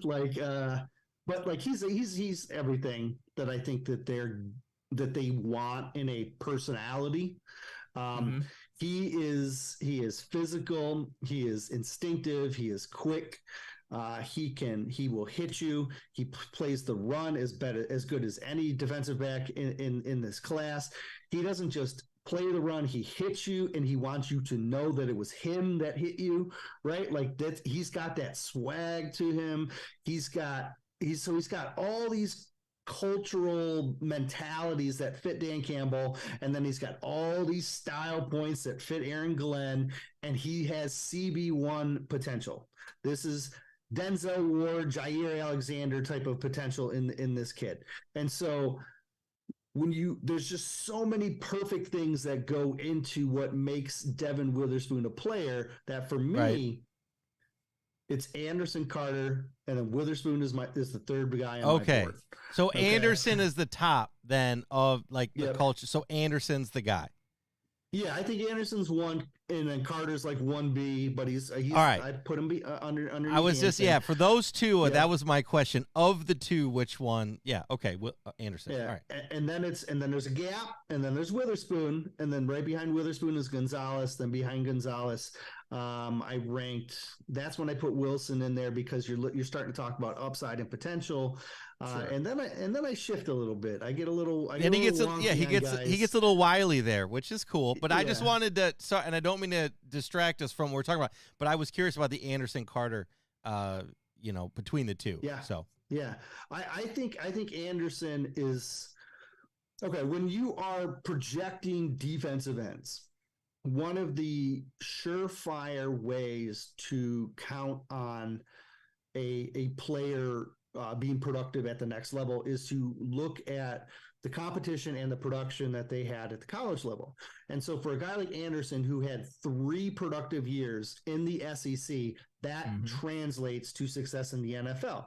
but he's everything that I think that they're that they want in a personality. He is physical. He is instinctive. He is quick. He will hit you. He plays the run as good as any defensive back in this class. He doesn't just play the run. He hits you, and he wants you to know that it was him that hit you, right? Like that. He's got that swag to him. He's got all these cultural mentalities that fit Dan Campbell, and then he's got all these style points that fit Aaron Glenn, and he has CB1 potential. This is Denzel Ward, Jair Alexander type of potential in this kid. And so there's just so many perfect things that go into what makes Devin Witherspoon a player that for me, it's Anderson, Carter, and then Witherspoon is the third guy on my board. So Anderson is the top then of the culture. So Anderson's the guy. Yeah, I think Anderson's 1, and then Carter's like 1B, but he's all right. I put him under. I was Anderson. just for those two. That was my question. Of the two, which one? Yeah, okay, Anderson. Yeah, all right. And then there's a gap, and then there's Witherspoon, and then right behind Witherspoon is Gonzalez. Then behind Gonzalez, that's when I put Wilson in there because you're starting to talk about upside and potential. Sure. And then I shift a little bit. He gets a little wily there, which is cool. But I just wanted to, and I don't mean to distract us from what we're talking about, but I was curious about the Anderson Carter, between the two. Yeah. So I think Anderson is okay when you are projecting defensive ends. One of the surefire ways to count on a player being productive at the next level is to look at the competition and the production that they had at the college level. And so for a guy like Anderson, who had 3 productive years in the SEC, that translates to success in the NFL.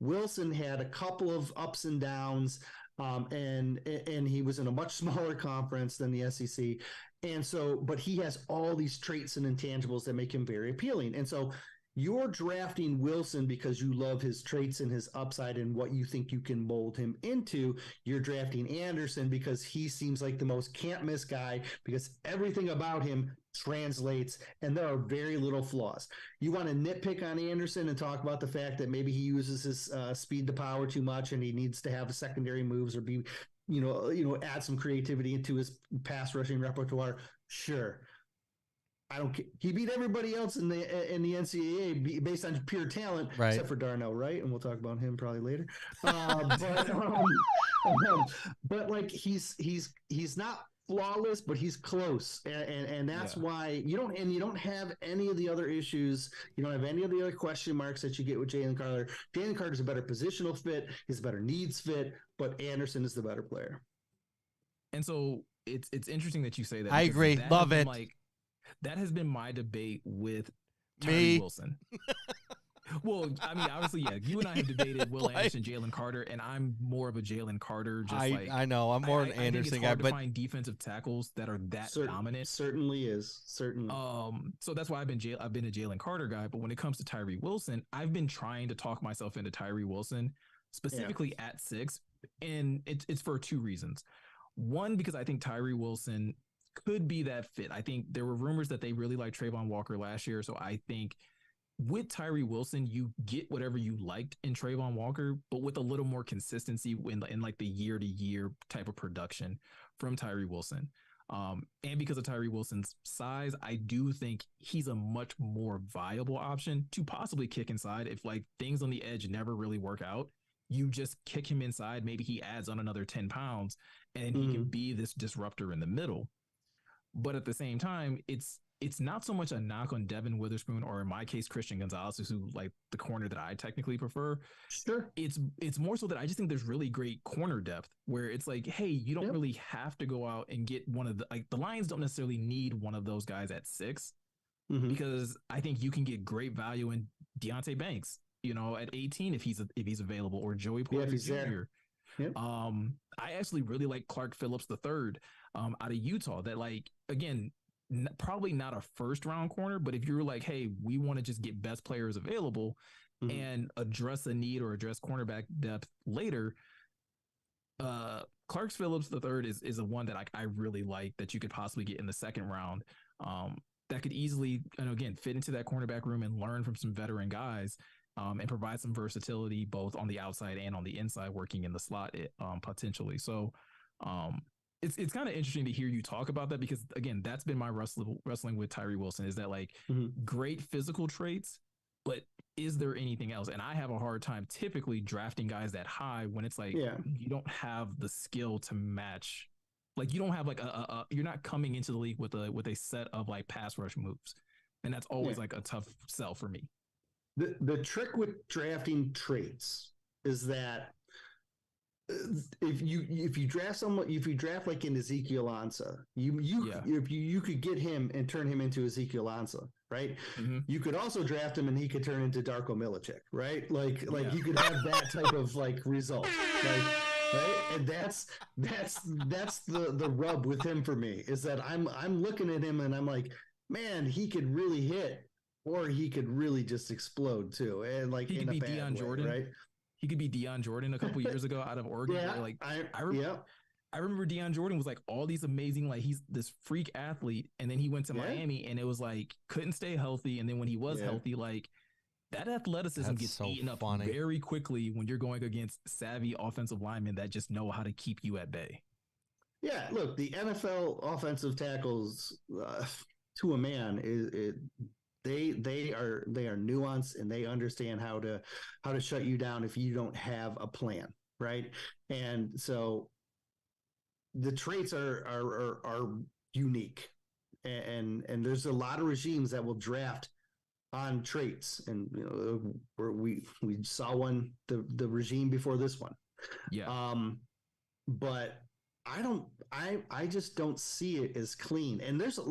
Wilson had a couple of ups and downs, and he was in a much smaller conference than the SEC. And so, but he has all these traits and intangibles that make him very appealing. And so you're drafting Wilson because you love his traits and his upside and what you think you can mold him into. You're drafting Anderson because he seems like the most can't miss guy because everything about him translates and there are very little flaws. You want to nitpick on Anderson and talk about the fact that maybe he uses his speed to power too much and he needs to have secondary moves or be, add some creativity into his pass rushing repertoire. Sure. I don't care. He beat everybody else in the NCAA based on pure talent, except for Darnell Wright, and we'll talk about him probably later. But like he's not flawless, but he's close, and that's why you don't have any of the other issues. You don't have any of the other question marks that you get with Jalen Carter. Jalen Carter's a better positional fit, he's a better needs fit, but Anderson is the better player. And so it's interesting that you say that. I agree, love it. That has been my debate with Tyree Wilson. Well, I mean, obviously, you and I have debated Will Anderson, Jalen Carter, and I'm more of a Jalen Carter. I know I'm more an Anderson guy, but find defensive tackles that are that dominant certainly is. So that's why I've been a Jalen Carter guy. But when it comes to Tyree Wilson, I've been trying to talk myself into Tyree Wilson, specifically at 6, and it's for 2 reasons. One, because I think Tyree Wilson could be that fit. I think there were rumors that they really liked Trayvon Walker last year. So I think with Tyree Wilson, you get whatever you liked in Trayvon Walker, but with a little more consistency in like the year-to-year type of production from Tyree Wilson. And because of Tyree Wilson's size, I do think he's a much more viable option to possibly kick inside if like things on the edge never really work out. You just kick him inside. Maybe he adds on another 10 pounds and he can be this disruptor in the middle. But at the same time, it's not so much a knock on Devin Witherspoon or in my case, Christian Gonzalez, who like the corner that I technically prefer. Sure. It's more so that I just think there's really great corner depth where it's like, hey, you don't really have to go out and get one of the Lions don't necessarily need one of those guys at 6 because I think you can get great value in Deonte Banks, at 18 if he's available, or Joey Porter Jr. Yep. I actually really like Clark Phillips III out of Utah. That again, probably not a first round corner, but if you're like, hey, we want to just get best players available and address a need or address cornerback depth later, Clark Phillips the third is a one that I really like that you could possibly get in the second round. That could easily, again, fit into that cornerback room and learn from some veteran guys, and provide some versatility both on the outside and on the inside, working in the slot, potentially. So, it's kind of interesting to hear you talk about that, because again, that's been my wrestling with Tyree Wilson, is that like great physical traits, but is there anything else? And I have a hard time typically drafting guys that high when it's like you don't have the skill to match. Like you don't have like you're not coming into the league with a set of like pass rush moves, and that's always like a tough sell for me. The trick with drafting traits is that if you draft someone, if you draft like in Ezekiel Ansah, you could get him and turn him into Ezekiel Ansah, right? You could also draft him and he could turn into Darko Milicic, right? Like you could have that type of like result, right? And that's the rub with him for me, is that I'm looking at him and I'm like, man, he could really hit, or he could really just explode too, and like he in could a be bad Deion way, Jordan, right? He could be Deion Jordan a couple years ago out of Oregon. I remember Deion Jordan was like all these amazing, like he's this freak athlete, and then he went to Miami and it was like couldn't stay healthy, and then when he was healthy, like that athleticism gets eaten up very quickly when you're going against savvy offensive linemen that just know how to keep you at bay. Yeah, look, the NFL offensive tackles to a man they are nuanced, and they understand how to shut you down if you don't have a plan, right? And so the traits are unique, and there's a lot of regimes that will draft on traits, and we saw the regime before this one, but I just don't see it as clean. And there's a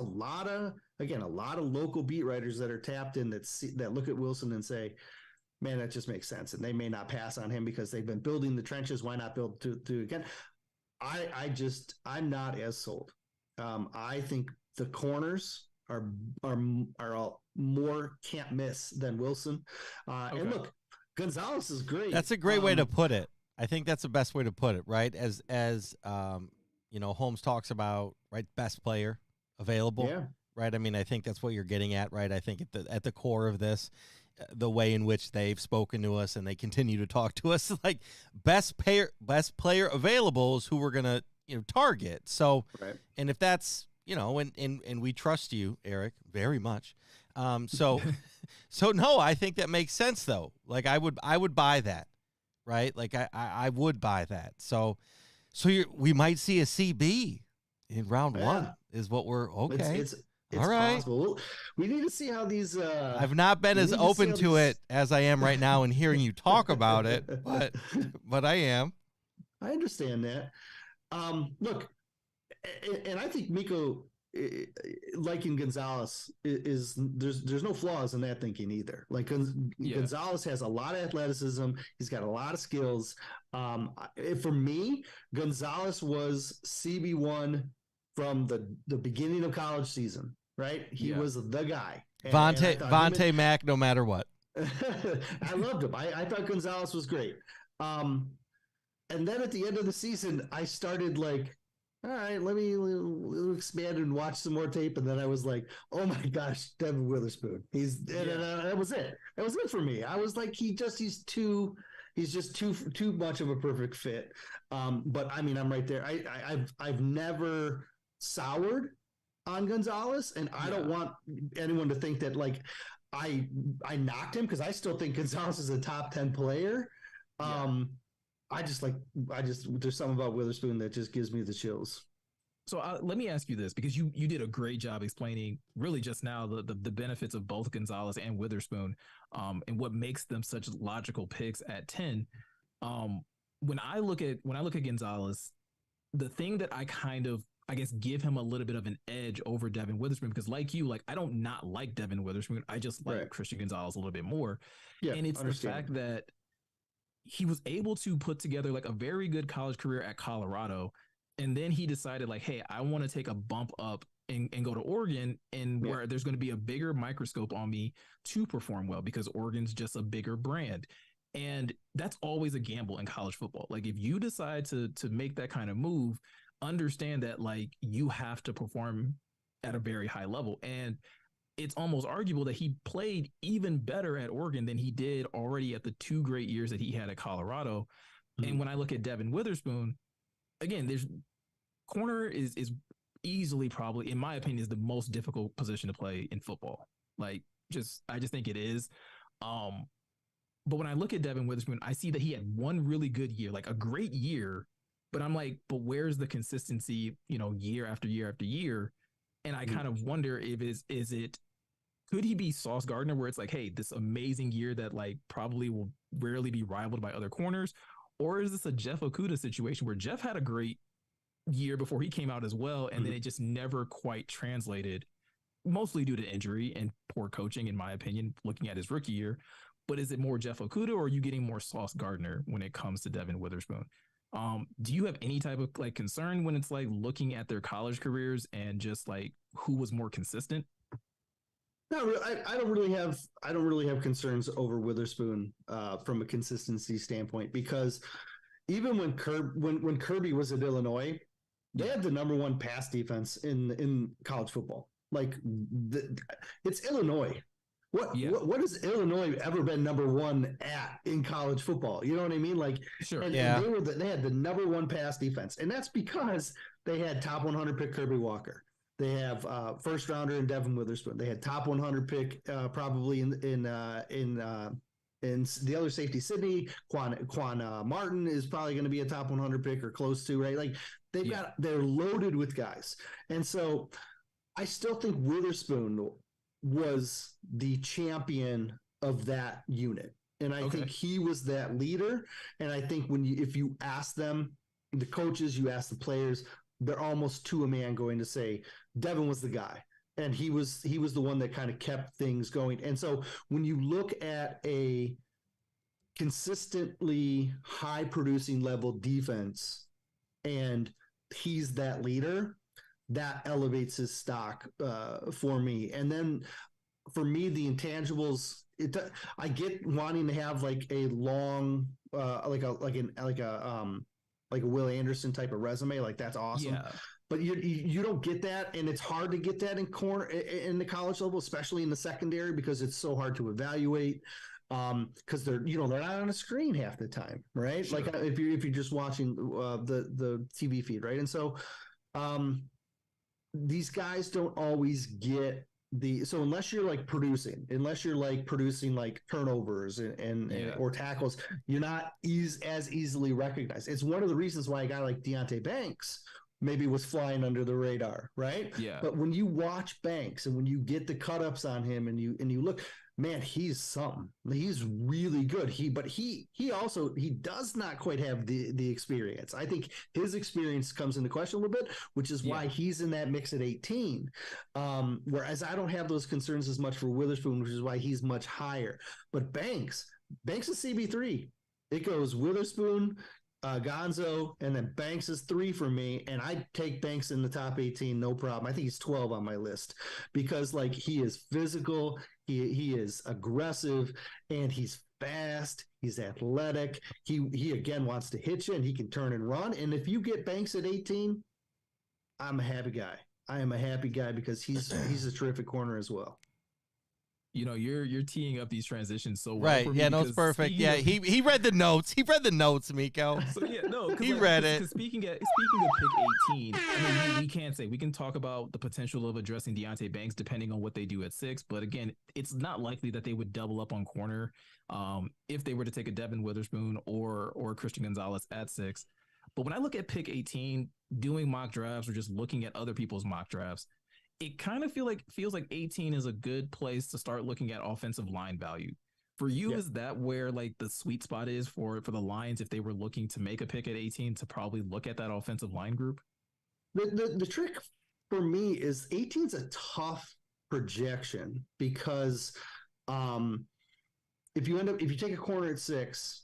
lot of local beat writers that are tapped in that look at Wilson and say, man, that just makes sense. And they may not pass on him because they've been building the trenches. Why not build to again? I'm not as sold. I think the corners are all more can't miss than Wilson. And look, Gonzalez is great. That's a great way to put it. I think that's the best way to put it, right? As Holmes talks about, right, best player available, right? I mean, I think that's what you're getting at, right? I think at the core of this, the way in which they've spoken to us and they continue to talk to us, like best player available is who we're gonna target. So, and if that's and we trust you, Erik, very much. So no, I think that makes sense though. Like I would buy that. Right, like I would buy that. So we might see a CB in round one. Is what we're okay. It's all right. Possible. We need to see how these. I've not been as open to it as I am right now, and hearing you talk about it, but I am. I understand that. Look, and I think Meko, liking Gonzalez, is there's no flaws in that thinking either. Like Gonzalez has a lot of athleticism. He's got a lot of skills. For me, Gonzalez was CB1 from the beginning of college season, right? He was the guy. Vontae Mack, no matter what. I loved him. I thought Gonzalez was great. And then at the end of the season, I started like, all right, let me expand and watch some more tape. And then I was like, oh my gosh, Devin Witherspoon. That was it. That was it for me. I was like, he's just too much of a perfect fit. But I mean, I'm right there. I've never soured on Gonzalez, and I don't want anyone to think that like I knocked him, because I still think Gonzalez is a top 10 player. There's something about Witherspoon that just gives me the chills. So let me ask you this, because you did a great job explaining really just now the benefits of both Gonzalez and Witherspoon, and what makes them such logical picks at 10. When I look at Gonzalez, the thing that I kind of, I guess, give him a little bit of an edge over Devin Witherspoon, because like you, like I don't not like Devin Witherspoon. I just like Christian Gonzalez a little bit more. And it's the fact that he was able to put together like a very good college career at Colorado. And then he decided like, hey, I want to take a bump up and go to Oregon, and where there's going to be a bigger microscope on me to perform well, because Oregon's just a bigger brand. And that's always a gamble in college football. Like if you decide to make that kind of move, understand that like you have to perform at a very high level. And it's almost arguable that he played even better at Oregon than he did already at the 2 great years that he had at Colorado. Mm-hmm. And when I look at Devin Witherspoon, again, there's corner is easily probably, in my opinion, is the most difficult position to play in football. Like I just think it is. But when I look at Devin Witherspoon, I see that he had one really good year, like a great year. But I'm like, but where's the consistency, year after year after year? And I kind of wonder if could he be Sauce Gardner, where it's like, hey, this amazing year that like probably will rarely be rivaled by other corners? Or is this a Jeff Okudah situation where Jeff had a great year before he came out as well, and then it just never quite translated, mostly due to injury and poor coaching, in my opinion, looking at his rookie year. But is it more Jeff Okudah, or are you getting more Sauce Gardner when it comes to Devin Witherspoon? Do you have any type of like concern when it's like looking at their college careers and just like who was more consistent? No, I don't really have concerns over Witherspoon from a consistency standpoint, because even when Kirby was at Illinois, they had the number 1 pass defense in college football. Like it's Illinois. What has Illinois ever been number 1 at in college football? You know what I mean? Like, sure. And they had the number 1 pass defense, and that's because they had top 100 pick Kirby Walker. They have first rounder in Devin Witherspoon. They had top 100 pick probably in the other safety, Sydney. Quan Martin is probably going to be a top 100 pick or close to, right? Like they're loaded with guys, and so I still think Witherspoon was the champion of that unit. And I think he was that leader. And I think if you ask them, the coaches, you ask the players, they're almost to a man going to say Devin was the guy. And he was the one that kind of kept things going. And so when you look at a consistently high producing level defense and he's that leader, that elevates his stock for me. And then for me, the intangibles, I get wanting to have like a long, like a Will Anderson type of resume. Like that's awesome. Yeah. But you don't get that, and it's hard to get that in the college level, especially in the secondary, because it's so hard to evaluate. Because they're not on a screen half the time, right? Sure. Like if you're just watching the TV feed, right? And so these guys don't always get so unless you're like producing like turnovers and or tackles, you're not as easily recognized. It's one of the reasons why a guy like Deonte Banks maybe was flying under the radar, right? Yeah. But when you watch Banks and when you get the cut ups on him and you look, man, he's something. He's really good. He does not quite have the experience. I think his experience comes into question a little bit, which is why he's in that mix at 18. Whereas I don't have those concerns as much for Witherspoon, which is why he's much higher. But Banks is CB3. It goes Witherspoon, Gonzo, and then Banks is 3 for me, and I take Banks in the top 18, no problem. I think he's 12 on my list because like he is physical, he is aggressive, and he's fast, he's athletic. He again wants to hit you, and he can turn and run. And if you get Banks at 18, I'm a happy guy. I am a happy guy because he's a terrific corner as well. You're teeing up these transitions so well. Right. For me, yeah, no, it's perfect. Yeah, he read the notes. He read the notes, Meko. So yeah, no, he read it. Speaking of pick 18, I mean, we can talk about the potential of addressing Deonte Banks depending on what they do at 6. But again, it's not likely that they would double up on corner if they were to take a Devin Witherspoon or Christian Gonzalez at 6. But when I look at pick 18, doing mock drafts or just looking at other people's mock drafts, it kind of feels like 18 is a good place to start looking at offensive line value. For you, is that where like the sweet spot is for the Lions if they were looking to make a pick at 18 to probably look at that offensive line group? The trick for me is 18 is a tough projection because if you take a corner at 6,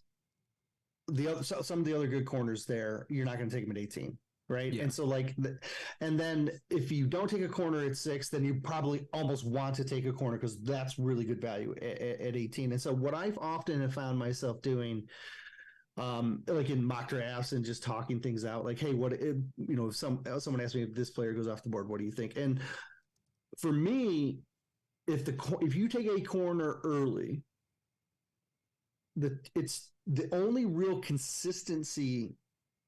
some of the other good corners there, you're not going to take them at 18. right? Yeah. And so and then if you don't take a corner at 6, then you probably almost want to take a corner because that's really good value at 18. And so what I've often have found myself doing, like in mock drafts and just talking things out, like, hey, if someone asks me if this player goes off the board, what do you think? And for me, if you take a corner early, it's the only real consistency,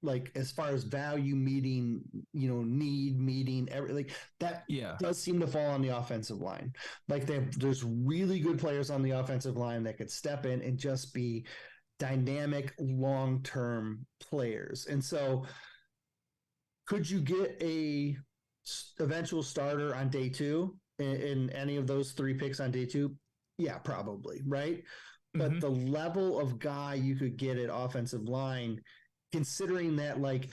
like as far as value meeting, need meeting, that does seem to fall on the offensive line. Like there's really good players on the offensive line that could step in and just be dynamic long-term players. And so could you get a eventual starter on day 2 in any of those 3 picks on day 2? Yeah, probably, right? But the level of guy you could get at offensive line, considering that, like,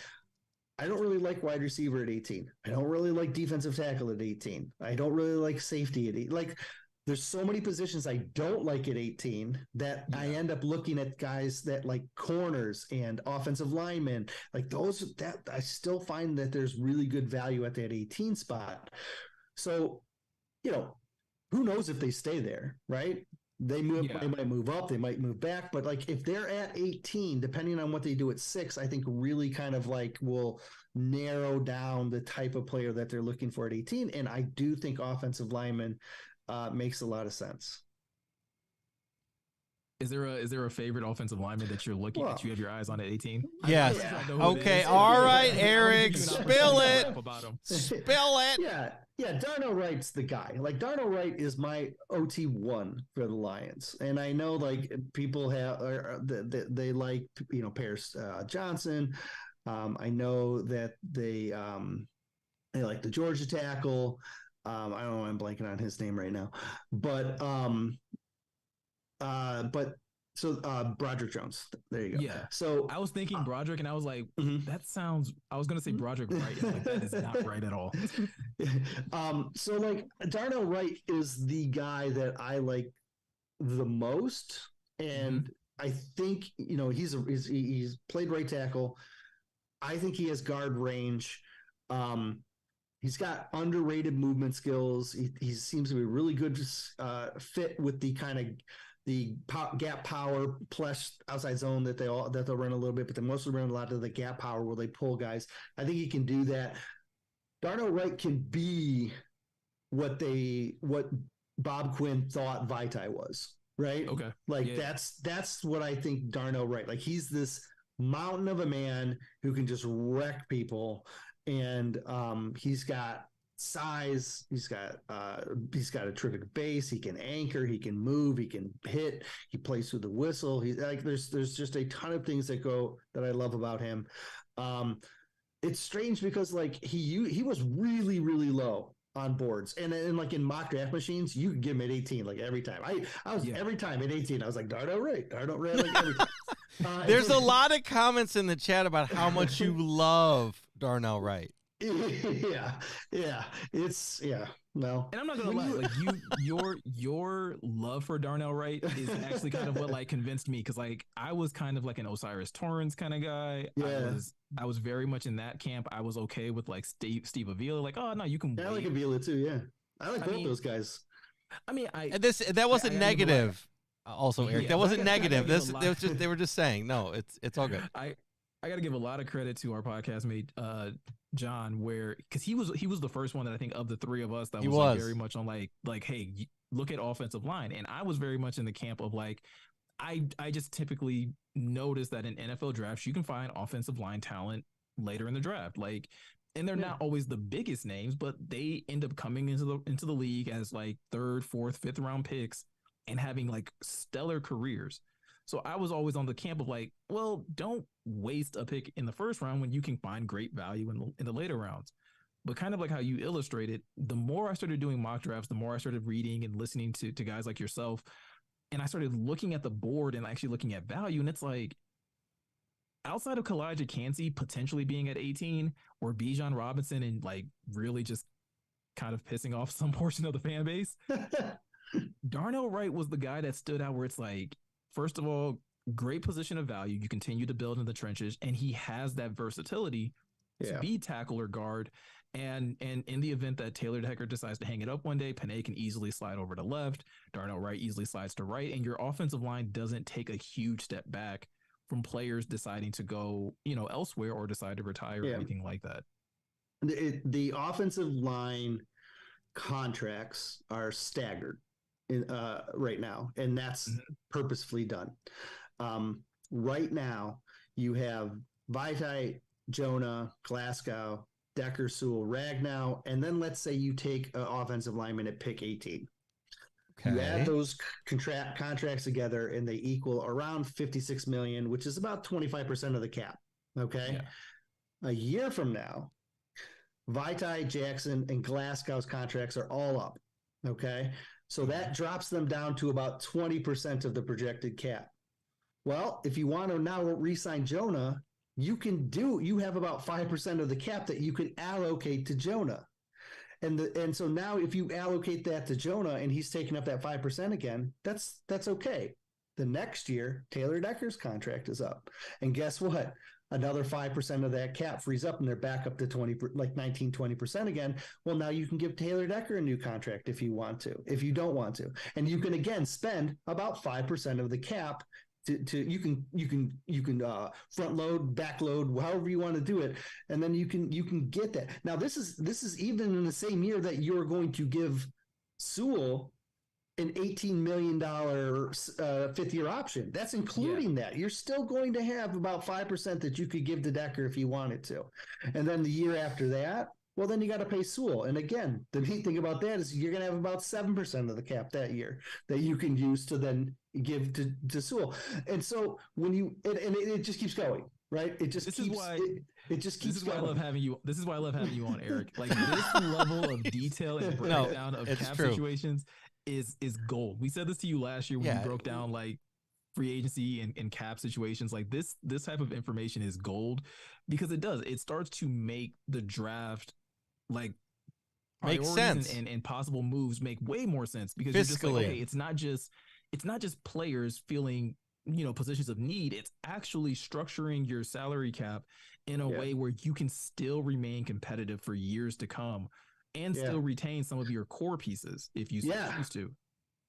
I don't really like wide receiver at 18. I don't really like defensive tackle at 18. I don't really like safety at 18. Like, there's so many positions I don't like at 18 that I end up looking at guys that like corners and offensive linemen, like those, that I still find that there's really good value at that 18 spot. So, who knows if they stay there, right? They might move up, they might move back, but like if they're at 18, depending on what they do at 6, I think really kind of like will narrow down the type of player that they're looking for at 18. And I do think offensive lineman makes a lot of sense. Is there a favorite offensive lineman that you're looking at? You have your eyes on at 18? Yes. Okay. All right, Eric, spill it. Spill it. Yeah. Darnell Wright's the guy. Like Darnell Wright is my OT1 for the Lions, and I know like people they like Paris Johnson. I know that they like the Georgia tackle. I don't know why I'm blanking on his name right now, but Broderick Jones. There you go. Yeah. So I was thinking Broderick, and I was like, that sounds. I was gonna say Broderick Wright. Like that is not right at all. So like Darnell Wright is the guy that I like the most, and I think he's played right tackle. I think he has guard range. He's got underrated movement skills. He seems to be a really good fit with the kind of the gap power plus outside zone that they'll run a little bit, but they mostly run a lot of the gap power where they pull guys. I think he can do that. Darnell Wright can be what Bob Quinn thought Vitae was, right? Okay. Like that's what I think Darnell Wright. Like he's this mountain of a man who can just wreck people. And he's got size. He's got a terrific base. He can anchor. He can move. He can hit. He plays through the whistle. He's like there's just a ton of things that I love about him. It's strange because like he was really really low on boards, and like in mock draft machines, you could give him at 18 like every time. I was every time at 18. I was like Darnell Wright like every time. There's a lot of comments in the chat about how much you love Darnell Wright. Yeah. No. And I'm not gonna lie, like your love for Darnell Wright is actually kind of what like convinced me, because like I was kind of like an Osiris Torrance kind of guy. Yeah. I was very much in that camp. I was okay with like Steve Avila. Like, oh no, you can. Yeah, I like Avila too. Yeah, I like both those guys. I mean, that wasn't negative. Also, Eric, that wasn't negative. They were just saying, no, it's all good. I got to give a lot of credit to our podcast mate, John, because he was the first one that I think of the three of us that was like very much on like, hey, look at offensive line. And I was very much in the camp of like, I just typically notice that in NFL drafts, you can find offensive line talent later in the draft. Like, and they're not always the biggest names, but they end up coming into the league as like 3rd, 4th, 5th round picks and having like stellar careers. So I was always on the camp of like, well, don't waste a pick in the 1st round when you can find great value in the later rounds. But kind of like how you illustrated, the more I started doing mock drafts, the more I started reading and listening to guys like yourself. And I started looking at the board and actually looking at value. And it's like, outside of Kalijah Kancey potentially being at 18 or Bijan Robinson and like really just kind of pissing off some portion of the fan base, Darnell Wright was the guy that stood out where it's like, first of all, great position of value. You continue to build in the trenches, and he has that versatility. to be tackle or guard. And in the event that Taylor Decker decides to hang it up one day, Panay can easily slide over to left. Darnell Wright easily slides to right. And your offensive line doesn't take a huge step back from players deciding to go, elsewhere or decide to retire or anything like that. The offensive line contracts are staggered right now, and that's purposefully done. Right now, you have Vaitai, Jonah, Glasgow, Decker, Sewell, Ragnow, and then let's say you take an offensive lineman at pick 18. Okay. You add those contracts together, and they equal around $56 million, which is about 25% of the cap. Okay, a year from now, Vaitai, Jackson, and Glasgow's contracts are all up. Okay, so that drops them down to about 20% of the projected cap. Well, if you want to now re-sign Jonah, you have about 5% of the cap that you can allocate to Jonah. And so now if you allocate that to Jonah and he's taking up that 5% again, that's okay. The next year, Taylor Decker's contract is up. And guess what? Another 5% of that cap frees up and they're back up to 20% again. Well, now you can give Taylor Decker a new contract if you want to, if you don't want to. And you can again spend about 5% of the cap you can front load, back load, however you want to do it, and then you can get that. Now this is even in the same year that you're going to give Sewell an $18 million fifth year option. That's including that. You're still going to have about 5% that you could give to Decker if you wanted to, and then the year after that, well, then you got to pay Sewell. And again, the neat thing about that is you're going to have about 7% of the cap that year that you can use to then give to Sewell. And so when it just keeps going, right? It just keeps going. This is why I love having you on, Eric. Like this level of detail and breakdown of cap situations is gold. We said this to you last year when we broke down like free agency and cap situations. Like this type of information is gold because it starts to make the draft like makes sense and possible moves make way more sense because you're just like, okay, it's not just players feeling, positions of need. It's actually structuring your salary cap in a way where you can still remain competitive for years to come and still retain some of your core pieces if you choose to.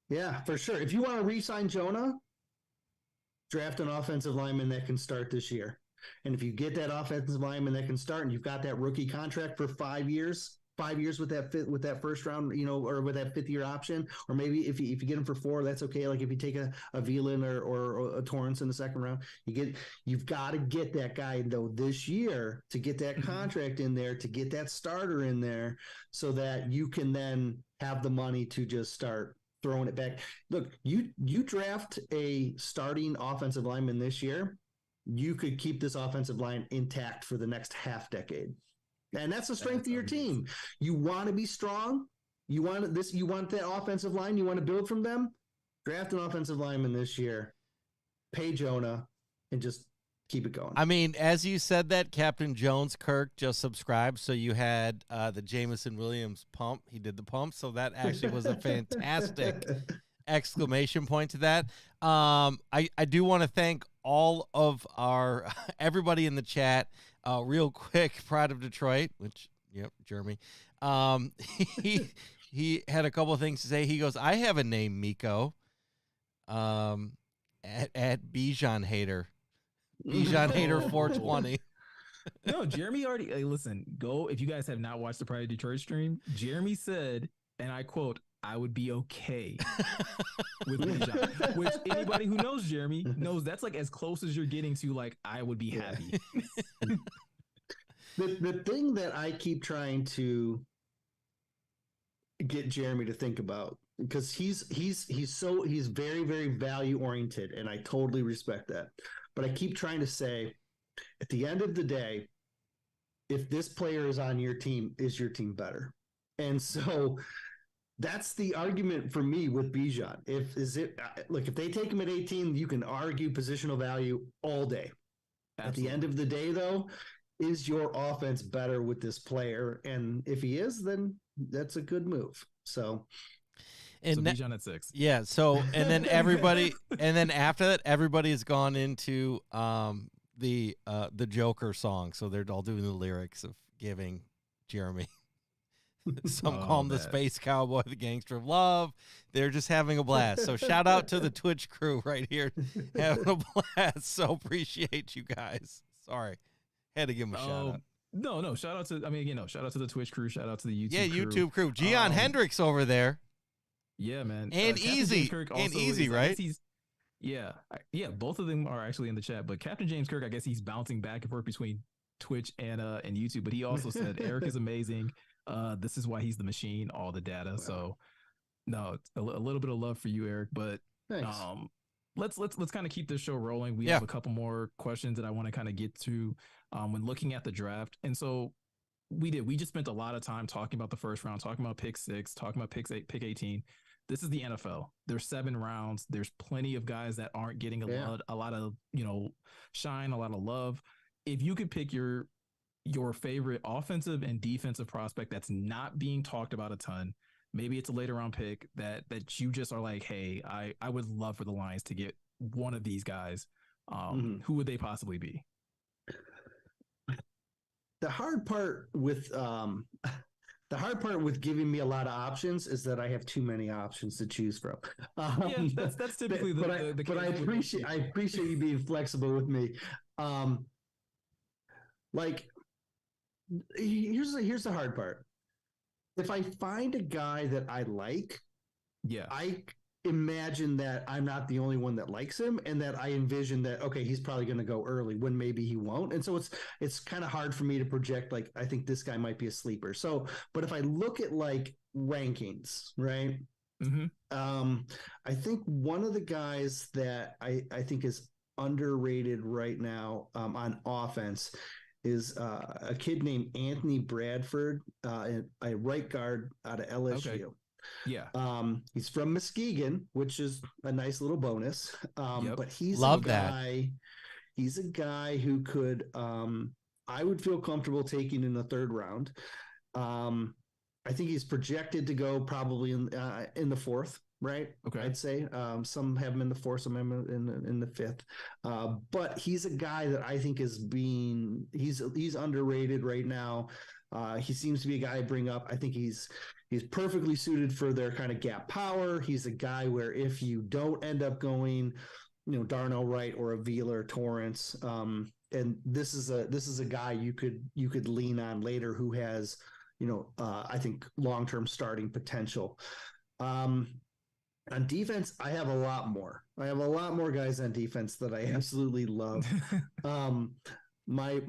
Yeah, for sure. If you want to re-sign Jonah, draft an offensive lineman that can start this year. And if you get that offensive lineman that can start and you've got that rookie contract for 5 years with that first round, or with that fifth year option, or maybe if you get him for 4, that's okay. Like if you take a Veland or a Torrance in the second round, you've got to get that guy though this year to get that contract in there, to get that starter in there so that you can then have the money to just start throwing it back. Look, you draft a starting offensive lineman this year, you could keep this offensive line intact for the next half decade. And that's the strength of your team. You want to be strong. You want that offensive line. You want to build from them. Draft an offensive lineman this year. Pay Jonah and just keep it going. I mean, as you said that, Captain Jones Kirk just subscribed. So you had the Jameson Williams pump. He did the pump. So that actually was a fantastic exclamation point to that. I do want to thank all of everybody in the chat. Real quick, Pride of Detroit, which, Jeremy. He had a couple of things to say. He goes, I have a name, Meko. At Bijan Hater. Bijan Hater 420. No, Jeremy already, listen, go. If you guys have not watched the Pride of Detroit stream, Jeremy said, and I quote, I would be okay with Bijan, which anybody who knows Jeremy knows that's like as close as you're getting to like, I would be happy. The thing that I keep trying to get Jeremy to think about, because he's very, very value oriented, and I totally respect that. But I keep trying to say, at the end of the day, if this player is on your team, is your team better? And so that's the argument for me with Bijan. If they take him at 18, you can argue positional value all day. Absolutely. At the end of the day, though, is your offense better with this player? And if he is, then that's a good move. So Bijan at 6. Yeah. So, and then everybody, and then after that, everybody has gone into the Joker song, so they're all doing the lyrics of giving Jeremy. Some call him the space cowboy, the gangster of love. They're just having a blast. So shout out to the Twitch crew right here having a blast. So appreciate you guys. Sorry. Had to give them a shout out. No. Shout out to, shout out to the Twitch crew. Shout out to the YouTube crew. Yeah, YouTube crew. Gian Hendricks over there. Yeah, man. And Easy. And Easy, right? Yeah. Both of them are actually in the chat. But Captain James Kirk, I guess he's bouncing back and forth between Twitch and YouTube. But he also said Erik is amazing. This is why he's the machine, all the data. Wow. So no, a little bit of love for you, Erik, but let's kind of keep this show rolling. We have a couple more questions that I want to kind of get to when looking at the draft. And so we just spent a lot of time talking about the first round, talking about pick 6, talking about pick 18. This is the NFL. There's 7 rounds. There's plenty of guys that aren't getting a lot of, shine, a lot of love. If you could pick your favorite offensive and defensive prospect that's not being talked about a ton, maybe it's a later round pick that you just are like, hey, I would love for the Lions to get one of these guys. Who would they possibly be? The hard part with giving me a lot of options is that I have too many options to choose from. That's typically the but I appreciate you being flexible with me. Here's the hard part. If I find a guy that I like, I imagine that I'm not the only one that likes him, and that I envision that, okay, he's probably going to go early when maybe he won't. And so it's kind of hard for me to project, like, I think this guy might be a sleeper. So, but if I look at like rankings, right? I think one of the guys that I think is underrated right now on offense is a kid named Anthony Bradford, a right guard out of LSU. Okay. Yeah. He's from Muskegon, which is a nice little bonus. But he's he's a guy who could, I would feel comfortable taking in the 3rd round. I think he's projected to go probably in the 4th, right? Okay. I'd say some have him in the 4th, some have him in the 5th. But he's a guy that I think he's underrated right now. He seems to be a guy I bring up. I think he's perfectly suited for their kind of gap power. He's a guy where if you don't end up going, Darnell Wright or Avila or Torrance, and this is a guy you could lean on later who has, I think long-term starting potential. On defense, I have a lot more. I have a lot more guys on defense that I absolutely love. My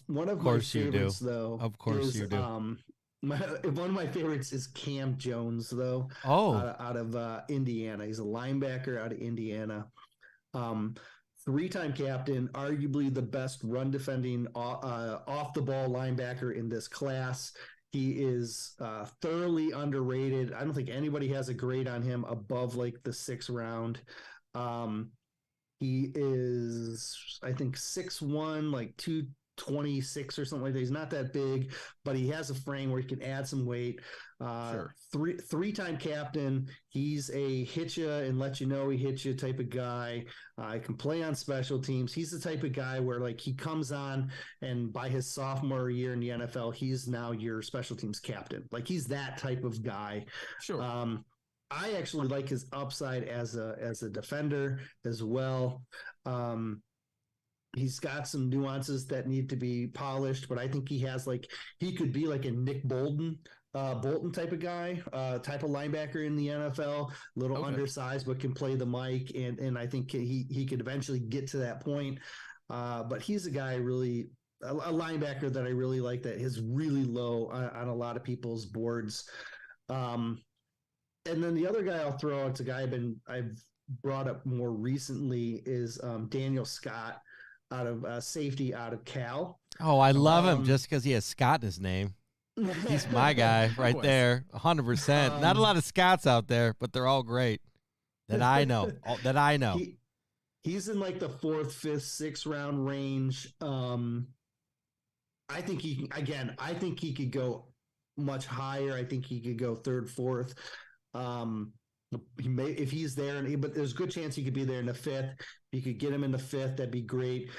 one of my favorites though. Of course you do. One of my favorites is Cam Jones though. Out of Indiana. He's a linebacker out of Indiana. 3-time captain, arguably the best run defending off the ball linebacker in this class. He is thoroughly underrated. I don't think anybody has a grade on him above like the 6th round. He is, I think, 6'1", like 226 or something like that. He's not that big, but he has a frame where he can add some weight. Sure. 3-time captain. He's a hit you and let you know he hit you type of guy. He can play on special teams. He's the type of guy where like he comes on and by his sophomore year in the NFL, he's now your special teams captain. Like he's that type of guy. Sure. I actually like his upside as a defender as well. He's got some nuances that need to be polished, but I think he could be like a Nick Bolton type of guy, type of linebacker in the NFL, undersized, but can play the mic. And I think he could eventually get to that point. But he's a guy a linebacker that I really like that is really low on a lot of people's boards. And then the other guy I'll throw, it's a guy I've brought up more recently is Daniel Scott out of safety out of Cal. Oh, I love him just because he has Scott in his name. He's my guy right there, 100%. Not a lot of Scotts out there, but they're all great that I know. He's in like the 4th, 5th, 6th round range. I think he could go much higher. I think he could go 3rd, 4th. He may, if he's there, but there's a good chance he could be there in the 5th. If you could get him in the 5th, that'd be great.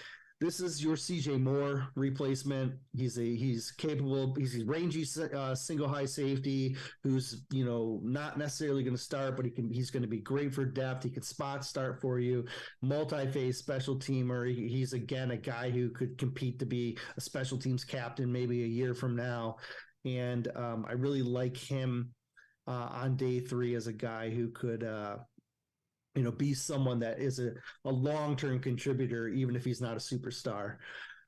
this is your CJ Moore replacement. He's capable. He's rangy single high safety who's not necessarily going to start, but he's going to be great for depth. He can spot start for you, multi-phase special teamer. He's again a guy who could compete to be a special teams captain maybe a year from now, and I really like him on day 3 as a guy who could be someone that is a long-term contributor, even if he's not a superstar.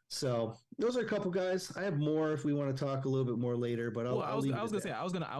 So those are a couple guys. I have more if we want to talk a little bit more later, but I was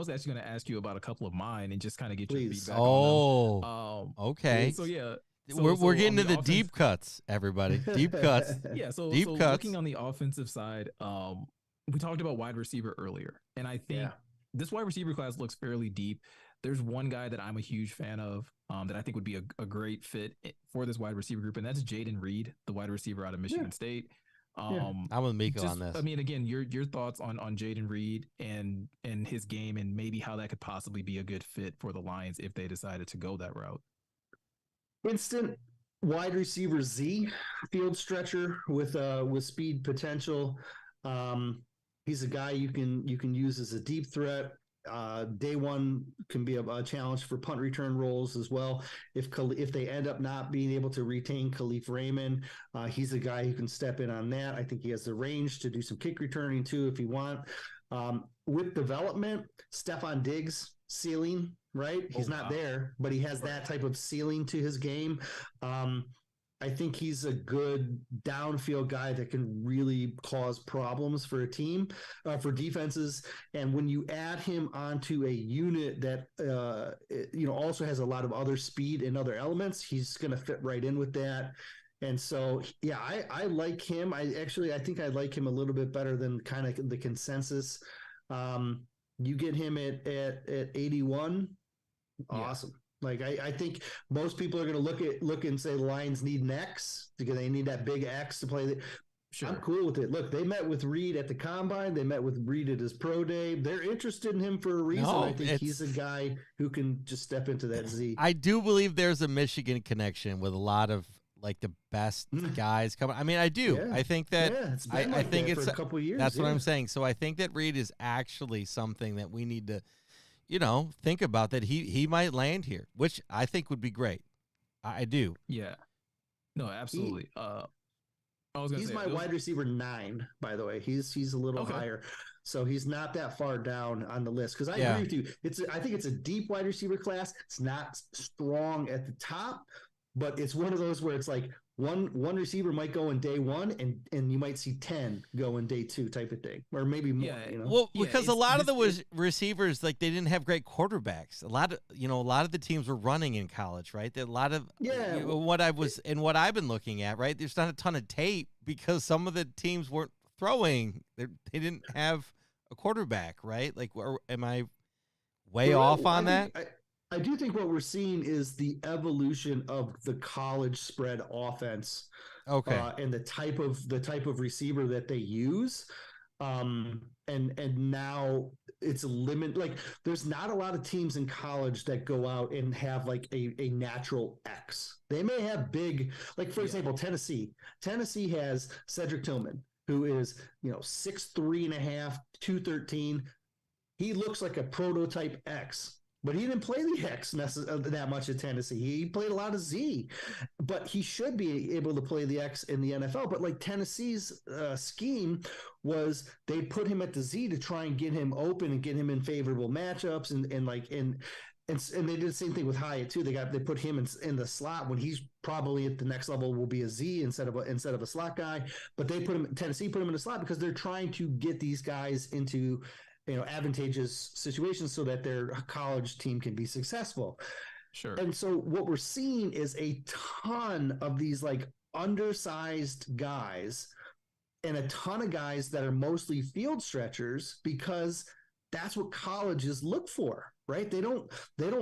actually gonna ask you about a couple of mine and just kind of get your feedback on them. Okay. So yeah. We're getting to the deep cuts, everybody. Deep cuts. Yeah. So looking on the offensive side, we talked about wide receiver earlier, and I think this wide receiver class looks fairly deep. There's one guy that I'm a huge fan of that I think would be a great fit for this wide receiver group, and that's Jaden Reed, the wide receiver out of Michigan State. I'm with Meko on this. I mean, again, your thoughts on Jaden Reed and his game, and maybe how that could possibly be a good fit for the Lions if they decided to go that route. Instant wide receiver Z, field stretcher with speed potential. He's a guy you can use as a deep threat. Day one can be a challenge for punt return roles as well. If they end up not being able to retain Khalif Raymond, he's a guy who can step in on that. I think he has the range to do some kick returning too if you want. With development, Stephon Diggs ceiling, right? He's not there, but he has that type of ceiling to his game. I think he's a good downfield guy that can really cause problems for a team, for defenses. And when you add him onto a unit that, also has a lot of other speed and other elements, he's going to fit right in with that. And so, yeah, I like him. I think I like him a little bit better than kind of the consensus. You get him at 81. Awesome. Like I think most people are going to look and say the Lions need an X because they need that big X to play. Sure. I'm cool with it. Look, they met with Reed at the Combine. They met with Reed at his pro day. They're interested in him for a reason. I think he's a guy who can just step into that Z. I do believe there's a Michigan connection with a lot of like the best guys coming. I mean, I do. Yeah. I think that I think it's for a couple of years. That's what I'm saying. So I think that Reed is actually something that we need to think about, that he might land here, which I think would be great. I do. Yeah. No, absolutely. He's my wide receiver 9, by the way. He's a little higher. So he's not that far down on the list. Because I agree with you. I think it's a deep wide receiver class. It's not strong at the top, but it's one of those where it's like one receiver might go in day 1 and you might see 10 go in day 2 type of thing, or maybe more. Well, because a lot of the receivers, like, they didn't have great quarterbacks. A lot of the teams were running in college, right? A lot of what I've been looking at, right? There's not a ton of tape because some of the teams weren't throwing. They didn't have a quarterback, right? Like, am I way off on that? I do think what we're seeing is the evolution of the college spread offense, and the type of receiver that they use, and now it's a limit. Like, there's not a lot of teams in college that go out and have like a natural X. They may have big, like for example, Tennessee. Tennessee has Cedric Tillman, who is 6'3.5", 213. He looks like a prototype X. But he didn't play the X that much at Tennessee. He played a lot of Z, but he should be able to play the X in the NFL. But like Tennessee's scheme was, they put him at the Z to try and get him open and get him in favorable matchups, and they did the same thing with Hyatt too. They put him in the slot when he's probably at the next level will be a Z instead of a slot guy. But Tennessee put him in the slot because they're trying to get these guys into advantageous situations so that their college team can be successful. Sure. And so what we're seeing is a ton of these like undersized guys and a ton of guys that are mostly field stretchers, because that's what colleges look for, right? They don't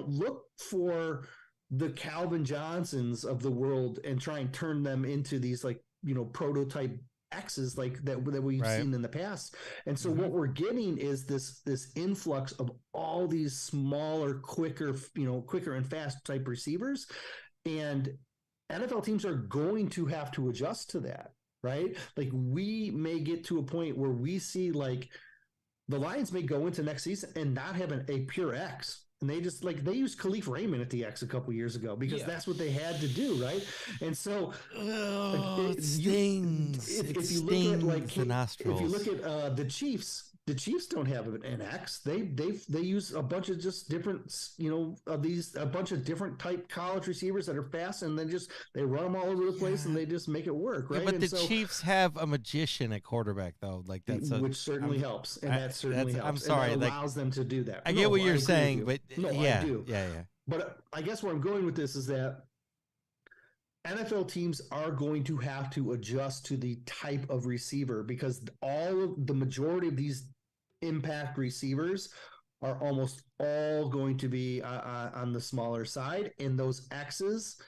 look for the Calvin Johnsons of the world and try and turn them into these like, prototype X's like that we've seen in the past. And so what we're getting is this influx of all these smaller, quicker and fast type receivers, and NFL teams are going to have to adjust to that, right? Like we may get to a point where we see like the Lions may go into next season and not have a pure X. And they just like they used Khalif Raymond at the X a couple years ago because that's what they had to do, right? And so it stings. If you look at like the nostrils. if you look at the Chiefs don't have an X. They use a bunch of just different a bunch of different type college receivers that are fast, and then they run them all over the place and they just make it work, right? Yeah, but the Chiefs have a magician at quarterback though, like that's which certainly helps, and that certainly helps. I'm sorry, and that allows them to do that. I get what you're saying, but no, yeah, I do. Yeah. But I guess where I'm going with this is that NFL teams are going to have to adjust to the type of receiver because the majority of these impact receivers are almost all going to be on the smaller side, and those X's,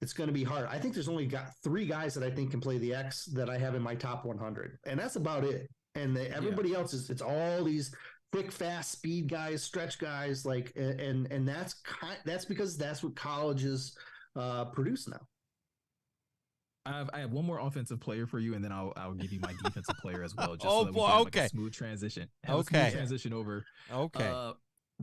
it's going to be hard. I think there's only got 3 guys that I think can play the X that I have in my top 100, and that's about it. And everybody else it's all these quick, fast, speed guys, stretch guys, like, and that's because that's what colleges produce now. I have one more offensive player for you, and then I'll give you my defensive player as well. Just so that we can have a smooth transition. Smooth transition over. Okay.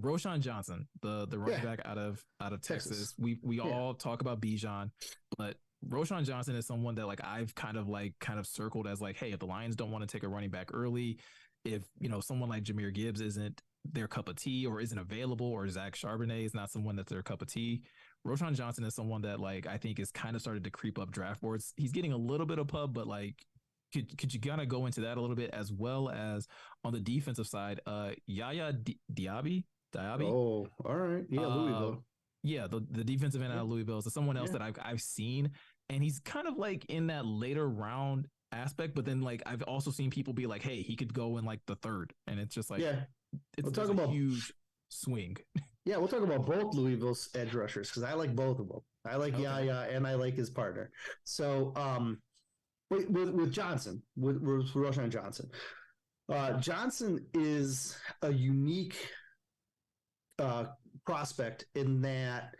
Roshan Johnson, the running back out of Texas. We all talk about Bijan, but Roshan Johnson is someone that like I've kind of circled as like, hey, if the Lions don't want to take a running back early, if someone like Jahmyr Gibbs isn't their cup of tea or isn't available, or Zach Charbonnet is not someone that's their cup of tea, Roshan Johnson is someone that like I think is kind of started to creep up draft boards. He's getting a little bit of pub, but like could you kind of go into that a little bit, as well as on the defensive side, Yaya Diaby? Oh, all right. Yeah, Louisville. Yeah, the defensive end out of Louisville is someone else that I've seen, and he's kind of like in that later round aspect, but then like I've also seen people be like, hey, he could go in like the 3rd, and it's just like it's a huge swing. Yeah, we'll talk about both Louisville's edge rushers because I like both of them. I like Yaya and I like his partner. So with Johnson, with Roshan Johnson, Johnson is a unique prospect in that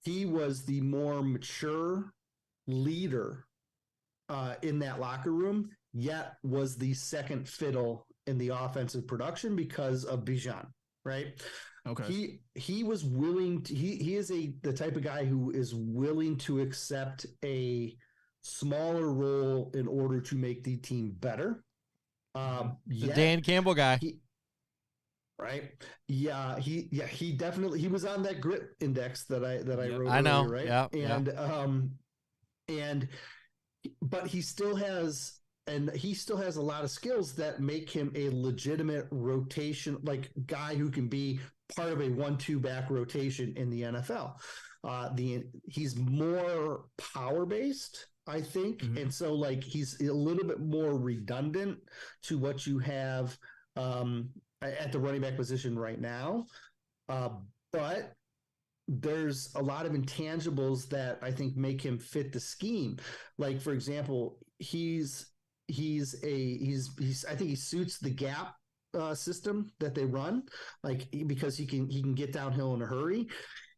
he was the more mature leader in that locker room, yet was the second fiddle in the offensive production because of Bijan, right? Okay. He was willing to, he is the type of guy who is willing to accept a smaller role in order to make the team better. The Dan Campbell guy. Right. Yeah. He definitely, he was on that grit index that I wrote. I know. Earlier, right. Yeah. But he still has a lot of skills that make him a legitimate rotation, like guy who can be part of a 1-2 back rotation in the NFL. He's more power based, I think. Mm-hmm. And so like, he's a little bit more redundant to what you have, at the running back position right now. But there's a lot of intangibles that I think make him fit the scheme. Like, for example, I think he suits the gap system that they run, like because he can get downhill in a hurry.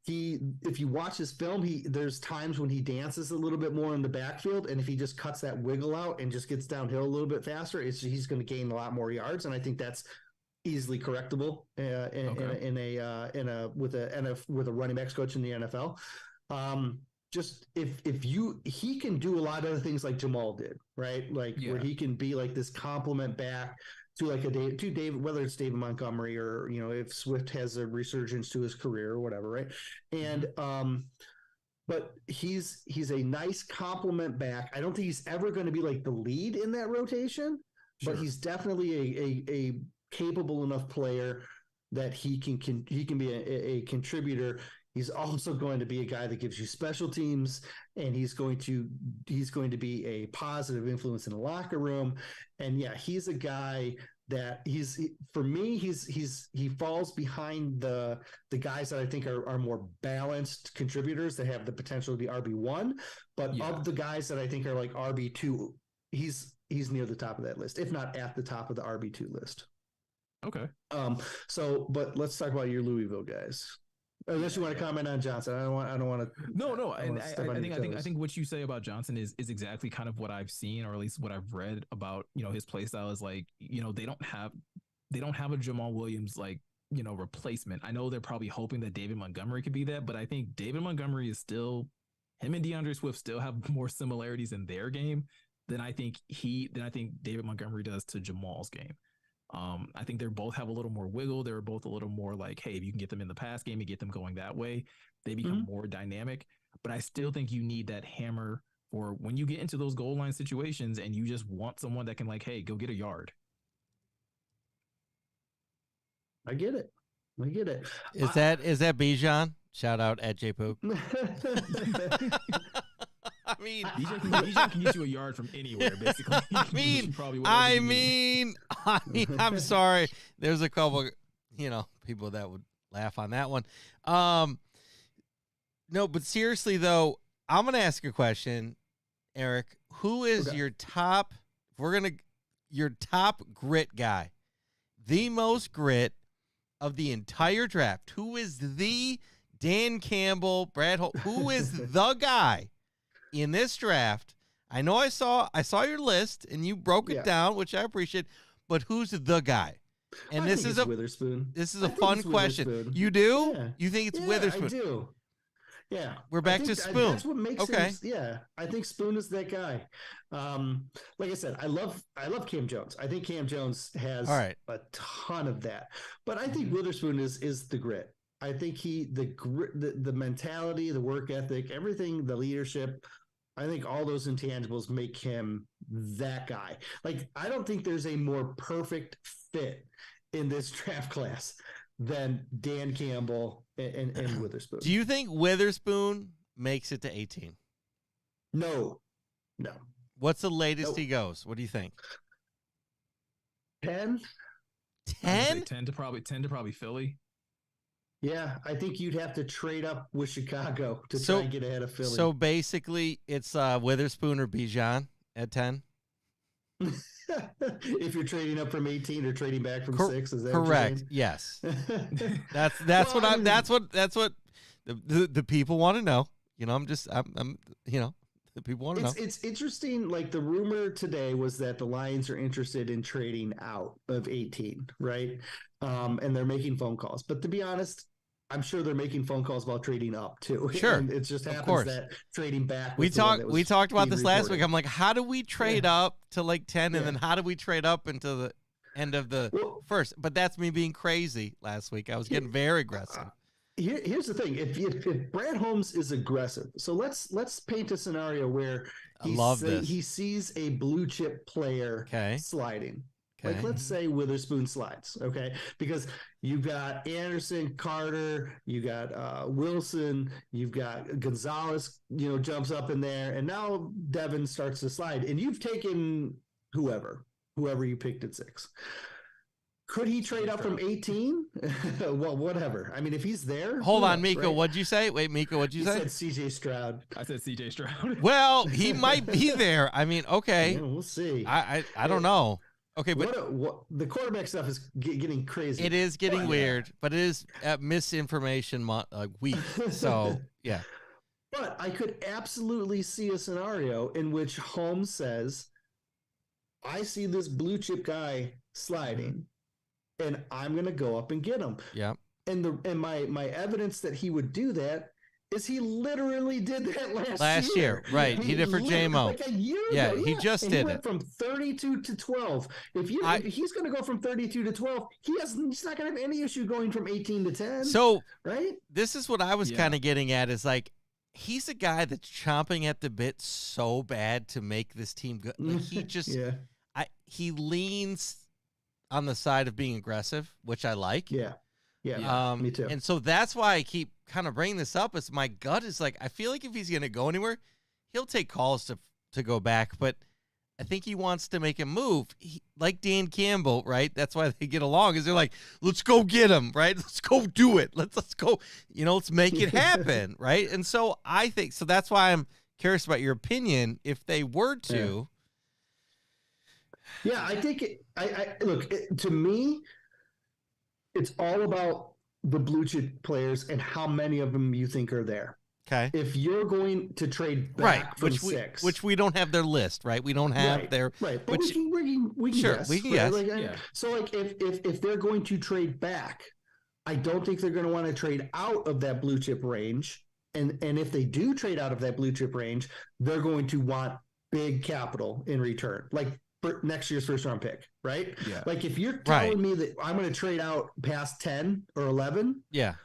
If you watch his film, there's times when he dances a little bit more in the backfield, and if he just cuts that wiggle out and just gets downhill a little bit faster, he's going to gain a lot more yards, and I think that's easily correctable with a running backs coach in the NFL. Just he can do a lot of other things like Jamal did, right? Like where he can be like this complement back to like to David, whether it's David Montgomery or if Swift has a resurgence to his career or whatever, right? And but he's a nice complement back. I don't think he's ever going to be like the lead in that rotation, but he's definitely a capable enough player that he can be a contributor. He's also going to be a guy that gives you special teams, and he's going to be a positive influence in the locker room. And he's a guy that he falls behind the guys that I think are more balanced contributors that have the potential to be RB1, but of the guys that I think are like RB2, he's near the top of that list, if not at the top of the RB2 list. Okay. But let's talk about your Louisville guys. Unless you want to comment on Johnson, I don't want to. No. And I I think what you say about Johnson is exactly kind of what I've seen, or at least what I've read about, his play style is like, they don't have a Jamal Williams like, replacement. I know they're probably hoping that David Montgomery could be that, but I think David Montgomery is still, him and DeAndre Swift still have more similarities in their game than I think David Montgomery does to Jamal's game. I think they both have a little more wiggle. They're both a little more like, hey, if you can get them in the pass game and get them going that way, they become more dynamic. But I still think you need that hammer for when you get into those goal line situations and you just want someone that can like, hey, go get a yard. I get it. Is that Bijan? Shout out at JPoop. I mean, Bijan can get you a yard from anywhere, basically. I'm sorry. There's a couple, people that would laugh on that one. No, but seriously though, I'm gonna ask a question, Eric. Who is your top? Your top grit guy, the most grit of the entire draft. Who is the Dan Campbell, Brad Holt? Who is the guy in this draft? I know I saw your list and you broke it down, which I appreciate. But who's the guy? And this is Witherspoon. This is a fun question. You do? Yeah. You think it's Witherspoon? I do. Yeah, we're back to Spoon. That's what makes him. Yeah, I think Spoon is that guy. Like I said, I love Cam Jones. I think Cam Jones has a ton of that. But I think Witherspoon is the grit. I think the mentality, the work ethic, everything, the leadership. I think all those intangibles make him that guy. Like, I don't think there's a more perfect fit in this draft class than Dan Campbell and Witherspoon. Do you think Witherspoon makes it to 18? No. What's the latest he goes? What do you think? 10? 10? 10 to probably Philly. Yeah, I think you'd have to trade up with Chicago to try and get ahead of Philly. So basically, it's Witherspoon or Bijan at 10? If you're trading up from 18 or trading back from 6, is that correct? Yes. That's what the people want to know. I'm the people want to know. It's interesting. Like, the rumor today was that the Lions are interested in trading out of 18, right? And they're making phone calls. But to be honest, I'm sure they're making phone calls about trading up too. Sure, and it just happens that trading back. We talked about this last week. I'm like, how do we trade up to like 10, and then how do we trade up into the end of the first? But that's me being crazy. Last week I was getting very aggressive. Here's the thing: if Brad Holmes is aggressive, so let's paint a scenario where he sees a blue chip player sliding. Okay. Like, let's say Witherspoon slides, okay? Because you've got Anderson, Carter, you got Wilson, you've got Gonzalez, jumps up in there, and now Devin starts to slide, and you've taken whoever you picked at 6. Could he trade up from 18? Well, whatever. I mean, if he's there. Hold on, Meko. Right? What'd you say? Wait, Meko, what'd you say? Said CJ Stroud. I said CJ Stroud. Well, he might be there. I mean, okay. Yeah, we'll see. I don't know. Okay, but what the quarterback stuff is getting crazy. It is getting weird, but it is misinformation week. So, yeah. But I could absolutely see a scenario in which Holmes says, I see this blue chip guy sliding, and I'm going to go up and get him. Yeah. And my evidence that he would do that is he literally did that last year. Right. He did for JMO. Like a year ago. He just and did he went from 32 to 12. If he's going to go from 32 to 12, he's not going to have any issue going from 18 to 10. So, right? This is what I was kind of getting at is like, he's a guy that's chomping at the bit so bad to make this team good. Like, he just he leans on the side of being aggressive, which I like. Yeah, me too. And so that's why I keep kind of bringing this up. Is my gut is like, I feel like if he's going to go anywhere, he'll take calls to go back. But I think he wants to make a move, like Dan Campbell, right? That's why they get along. Is they're like, let's go get him, right? Let's go do it. Let's go. Let's make it happen, right? And so I think so. That's why I'm curious about your opinion. If they were to. Yeah, I think to me, it's all about the blue chip players and how many of them you think are there. Okay. If you're going to trade back from six, which we don't have their list, right? We don't have their right. But which, we can sure, guess. we can right? guess. Like, so like if they're going to trade back, I don't think they're going to want to trade out of that blue chip range. And if they do trade out of that blue chip range, they're going to want big capital in return, like for next year's first round pick, right? Yeah. Like if you're telling me that I'm going to trade out past 10 or 11, yeah,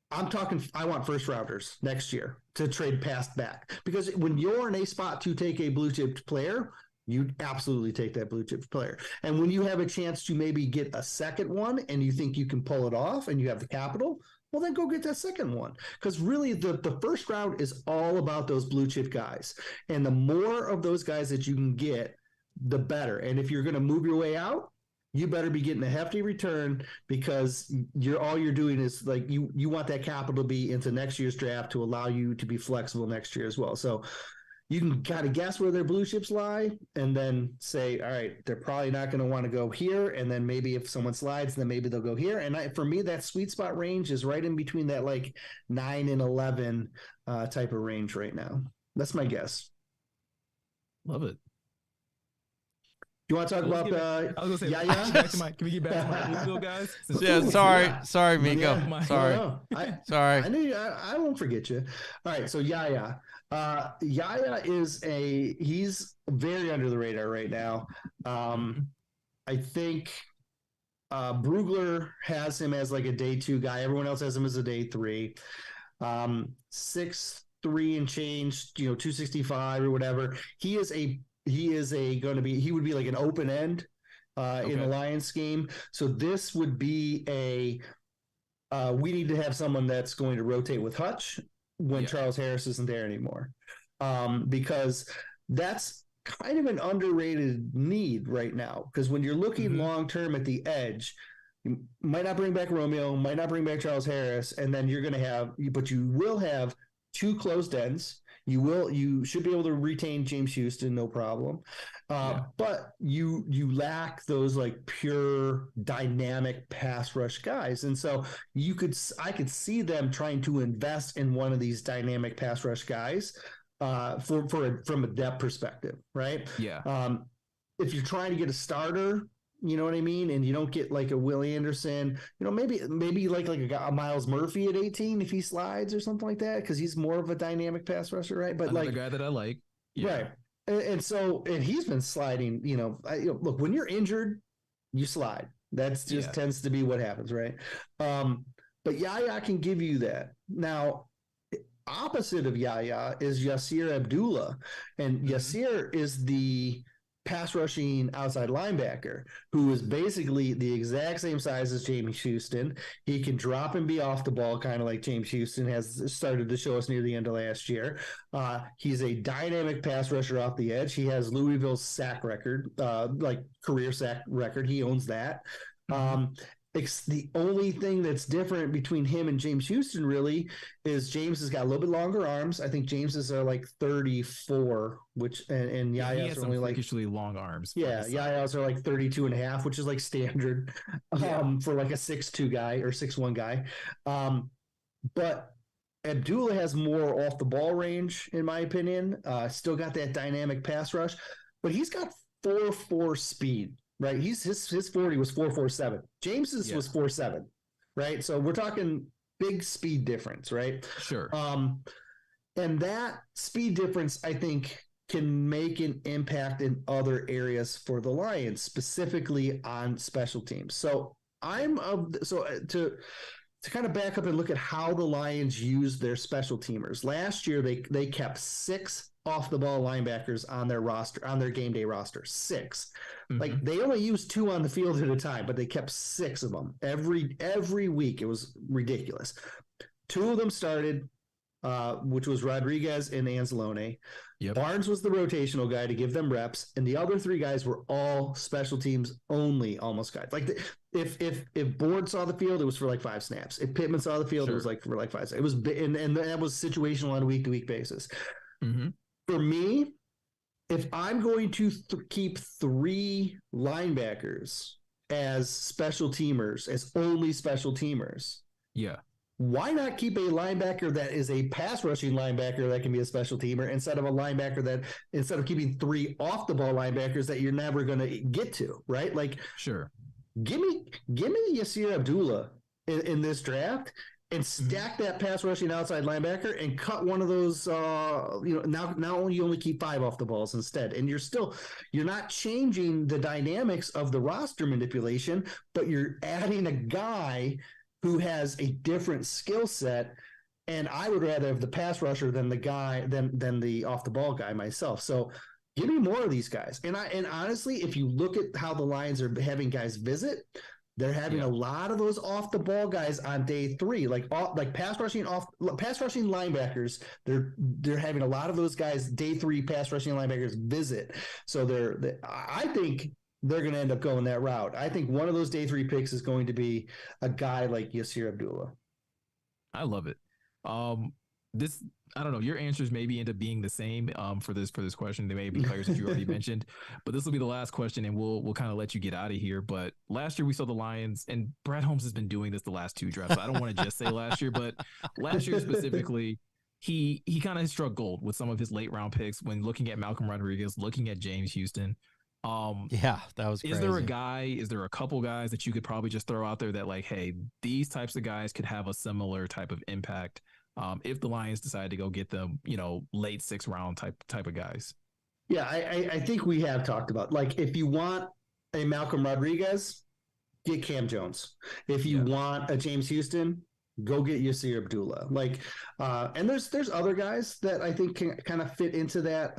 I'm talking, I want first rounders next year to trade past back, because when you're in a spot to take a blue chip player, you absolutely take that blue chip player. And when you have a chance to maybe get a second one and you think you can pull it off and you have the capital, well, then go get that second one. Because really the first round is all about those blue chip guys. And the more of those guys that you can get, the better. And if you're going to move your way out, you better be getting a hefty return, because all you're doing is like you want that capital to be into next year's draft to allow you to be flexible next year as well. So you can kind of guess where their blue chips lie and then say, all right, they're probably not going to want to go here. And then maybe if someone slides, then maybe they'll go here. And for me, that sweet spot range is right in between that like 9 and 11 type of range right now. That's my guess. Love it. You want to talk about I was gonna say, can we get back to my Louisville guys? Sorry, Meko. Sorry. I knew I won't forget you. All right, so Yaya. Yaya he's very under the radar right now. I think Brugler has him as like a day 2 guy. Everyone else has him as a day 3. 6'3" and change, 265 or whatever. He would be like an open end in the Lions scheme. So this would be we need to have someone that's going to rotate with Hutch when Charles Harris isn't there anymore. Because that's kind of an underrated need right now. Because when you're looking long-term at the edge, you might not bring back Romeo, might not bring back Charles Harris, and then you're going to but you will have 2 closed ends. You should be able to retain James Houston, no problem. But you lack those like pure dynamic pass rush guys. And so I could see them trying to invest in one of these dynamic pass rush guys from a depth perspective, right? Yeah. If you're trying to get a starter, you know what I mean? And you don't get like a Will Anderson, maybe like a Miles Murphy at 18 if he slides or something like that, because he's more of a dynamic pass rusher, right? But another guy that I like. Yeah. Right. And he's been sliding, look, when you're injured, you slide. That's just tends to be what happens, right? But Yaya can give you that. Now, opposite of Yaya is Yasir Abdullah. And Yasir is the pass rushing outside linebacker who is basically the exact same size as James Houston. He can drop and be off the ball, kind of like James Houston has started to show us near the end of last year. He's a dynamic pass rusher off the edge. He has Louisville's sack record, like career sack record. He owns that. The only thing that's different between him and James Houston really is James has got a little bit longer arms. I think James's are like 34, and Yaya's are only like usually long arms. Yeah, Yaya's are like 32 and a half, which is like standard for like a 6'2" guy or 6'1" guy. But Abdullah has more off the ball range, in my opinion. Still got that dynamic pass rush, but he's got 4.4 speed. Right, his 40 was 4.47. James's was 4.7. Right, so we're talking big speed difference, right? Sure. And that speed difference, I think, can make an impact in other areas for the Lions, specifically on special teams. So to kind of back up and look at how the Lions use their special teamers. Last year, they kept 6 off the ball linebackers on their roster, on their game day roster. 6. Like they only used 2 on the field at a time, but they kept 6 of them every week. It was ridiculous. 2 of them started, which was Rodriguez and Anzalone. Barnes was the rotational guy to give them reps, and the other 3 guys were all special teams only, almost guys. Like if Board saw the field, it was for like 5 snaps. If Pittman saw the field, it was like for like 5 snaps. It was and that was situational on a week to week basis. For me, if I'm going to keep 3 linebackers as special teamers, as only special teamers, Yeah. Why not keep a linebacker that is a pass rushing linebacker that can be a special teamer instead of a linebacker that instead of keeping 3 off the ball linebackers that you're never going to get to, right? Like, sure. Give me Yasir Abdullah in this draft and stack that pass rushing outside linebacker and cut one of those. Now you only keep 5 off the balls instead, and you're not changing the dynamics of the roster manipulation, but you're adding a guy who has a different skill set. And I would rather have the pass rusher than the guy than the off the ball guy myself. So give me more of these guys. And honestly, if you look at how the Lions are having guys visit, they're having a lot of those off the ball guys on day 3, like pass rushing linebackers. They're having a lot of those guys day 3 pass rushing linebackers visit. So I think they're going to end up going that route. I think one of those day 3 picks is going to be a guy like Yasir Abdullah. I love it. I don't know. Your answers maybe end up being the same for this question. They may be players that you already mentioned, but this will be the last question, and we'll kind of let you get out of here. But last year we saw the Lions, and Brad Holmes has been doing this the last 2 drafts. So I don't want to just say last year, but last year specifically, he kind of struck gold with some of his late round picks when looking at Malcolm Rodriguez, looking at James Houston. Yeah, that was crazy. Is there a couple guys that you could probably just throw out there that like, hey, these types of guys could have a similar type of impact if the Lions decide to go get them, late 6th round type of guys? Yeah, I think we have talked about, like, if you want a Malcolm Rodriguez, get Cam Jones. If you want a James Houston, go get Yasir Abdullah. Like, and there's other guys that I think can kind of fit into that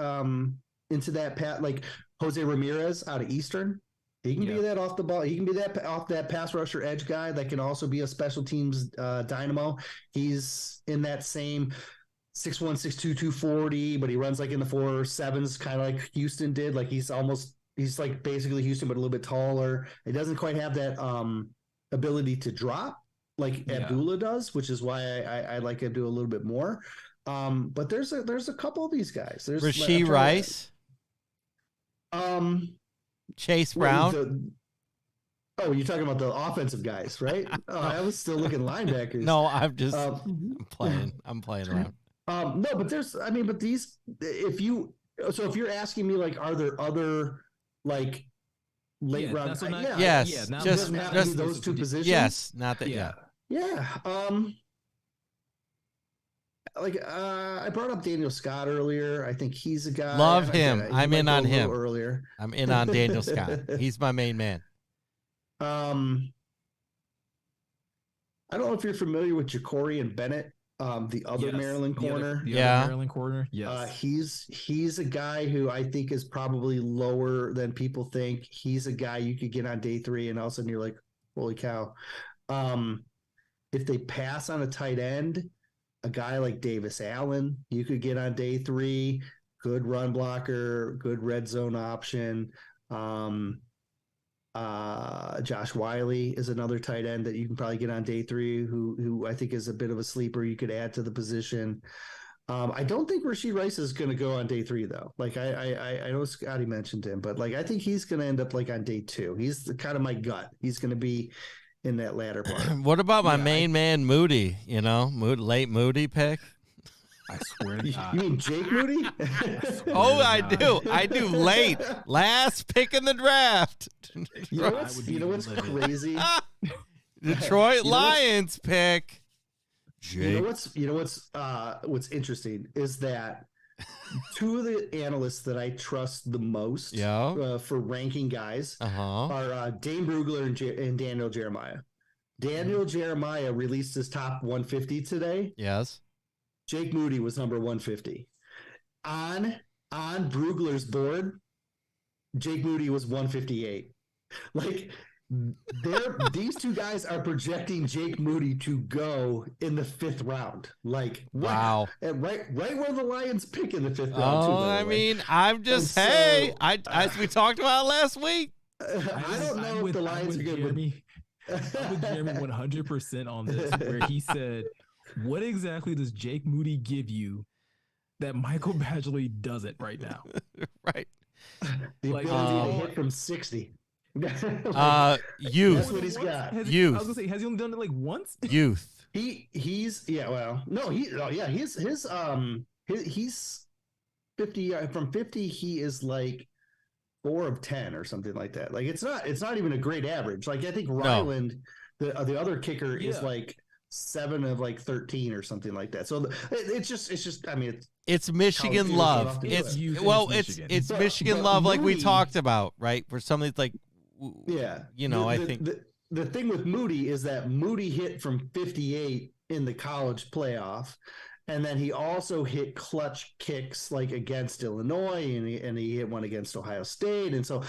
path, like Jose Ramirez out of Eastern. He can be that off the ball. He can be that pass rusher edge guy that can also be a special teams dynamo. He's in that same 6'1", 6'2", 240, but he runs like in the 4.7s, kind of like Houston did. Like he's like basically Houston, but a little bit taller. He doesn't quite have that ability to drop like Abdullah does, which is why I like Abdullah a little bit more. But there's a couple of these guys. There's Rashee Rice. Chase Brown. You're talking about the offensive guys, right? I was still looking linebackers. No, I'm just I'm playing around. No, but these, if you're asking me, like, are there other like late round? Yes, just those 2 positions. Yes, not that. Yeah. I brought up Daniel Scott earlier. I think he's a guy. Love him. I'm in on him earlier. I'm in on Daniel Scott. He's my main man. I don't know if you're familiar with Ja'Cory and Bennett, the other Maryland corner. The other Maryland corner. Yes. He's a guy who I think is probably lower than people think. He's a guy you could get on day 3, and all of a sudden you're like, holy cow. If they pass on a tight end, a guy like Davis Allen, you could get on day 3, good run blocker, good red zone option. Josh Wiley is another tight end that you can probably get on day 3, who I think is a bit of a sleeper you could add to the position. I don't think Rashee Rice is going to go on day 3 though. Like I know Scotty mentioned him, but like I think he's going to end up like on day 2. He's the kind of my gut. He's going to be in that latter part. What about my main man Moody? Late Moody pick. I swear to God. You mean Jake Moody? I do. I do late. Last pick in the draft. You know what's crazy? Detroit Lions pick. Jake. You know what's interesting is that 2 of the analysts that I trust the most for ranking guys are Dane Brugler and Daniel Jeremiah. Daniel Jeremiah released his top 150 today. Yes. Jake Moody was number 150. On Brugler's board, Jake Moody was 158. Like, these 2 guys are projecting Jake Moody to go in the 5th round. Like, wow. Right where the Lions pick in the 5th round. I'm just, as we talked about last week. I don't know if the Lions are going to be. I'm with Jeremy 100% on this, where he said, what exactly does Jake Moody give you that Michael Badgley doesn't right now? Right. The ability to hit from 60. Youth. That's what he's got. Youth. I was gonna say, has he only done it like once? Youth. He's he's 50 from 50. He is like 4 of 10 or something like that. Like it's not even a great average. Like I think Ryland, the other kicker, is like 7 of like 13 or something like that. So it's just I mean it's Michigan love. It's Michigan love, Moody, like we talked about, right? For something like I think the thing with Moody is that Moody hit from 58 in the college playoff. And then he also hit clutch kicks like against Illinois, and he hit one against Ohio State. And so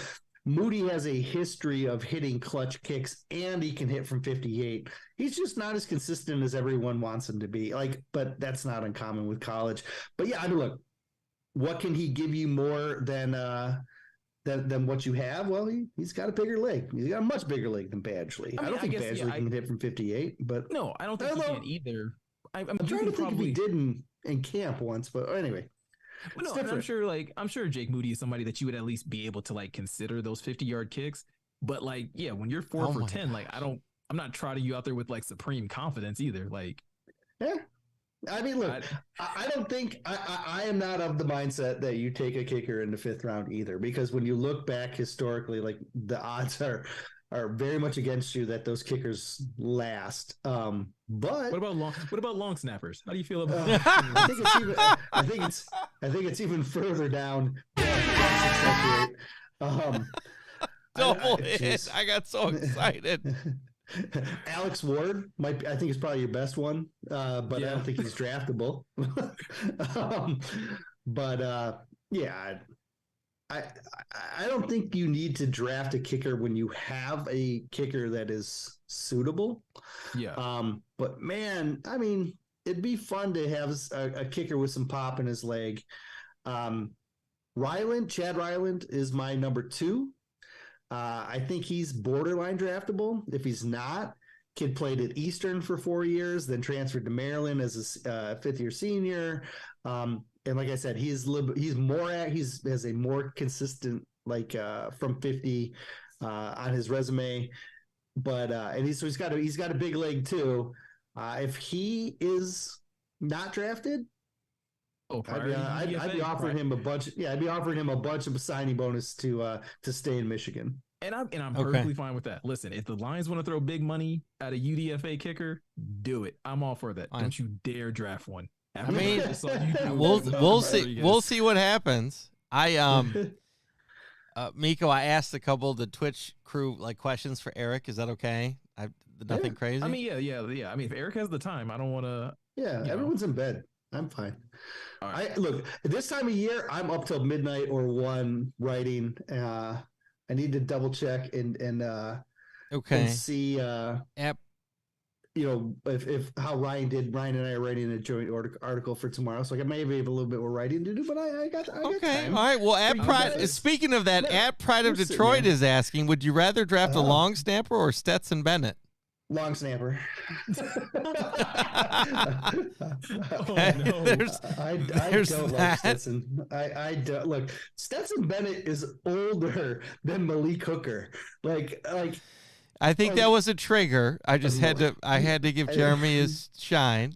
Moody has a history of hitting clutch kicks, and he can hit from 58. He's just not as consistent as everyone wants him to be. But that's not uncommon with college. But yeah, I mean, look, what can he give you more than what you have? Well, he's got a bigger leg. He's got a much bigger leg than Badgley. I don't think Badgley can hit from 58. But no, I don't think he can either. I'm trying to think if he did in camp once, but anyway. Well, no, and I'm sure Jake Moody is somebody that you would at least be able to like consider those 50-yard kicks. But like, yeah, when you're 4 for 10, like I'm not trotting you out there with like supreme confidence either. Like, yeah. I mean, look, I don't think I am not of the mindset that you take a kicker in the 5th round either, because when you look back historically, like the odds are very much against you that those kickers last. But what about long snappers? How do you feel about I think it's even further down. Double hit. I got so excited. Alex Ward I think is probably your best one, but I don't think he's draftable. I don't think you need to draft a kicker when you have a kicker that is suitable. Yeah. But man, I mean, it'd be fun to have a kicker with some pop in his leg. Chad Ryland is my number 2. I think he's borderline draftable. If he's not, kid played at Eastern for 4 years, then transferred to Maryland as a 5th-year senior. And like I said, he has a more consistent from 50 on his resume, but and he's got a big leg too. If he is not drafted, I'd be offering him a bunch. Yeah, I'd be offering him a bunch of signing bonus to stay in Michigan. And I'm perfectly fine with that. Listen, if the Lions want to throw big money at a UDFA kicker, do it. I'm all for that. Don't you dare draft one. I mean, we'll see. We'll see what happens. Meko, I asked a couple of the Twitch crew questions for Erik. Is that okay? Nothing crazy. I mean, yeah. I mean, if Erik has the time, I don't want to. Yeah, everyone's in bed. I'm fine. All right. Look, this time of year, I'm up till midnight or 1 writing. I need to double check and see if how Ryan did. Ryan and I are writing a joint article for tomorrow, so I may have a little bit more writing to do, but I got time. All right. Well, speaking of that, at Pride of Detroit is asking, would you rather draft a long snapper or Stetson Bennett? Long snapper. I don't like Stetson. I don't look. Stetson Bennett is older than Malik Hooker. I think that was a trigger. I had to give Jeremy his shine.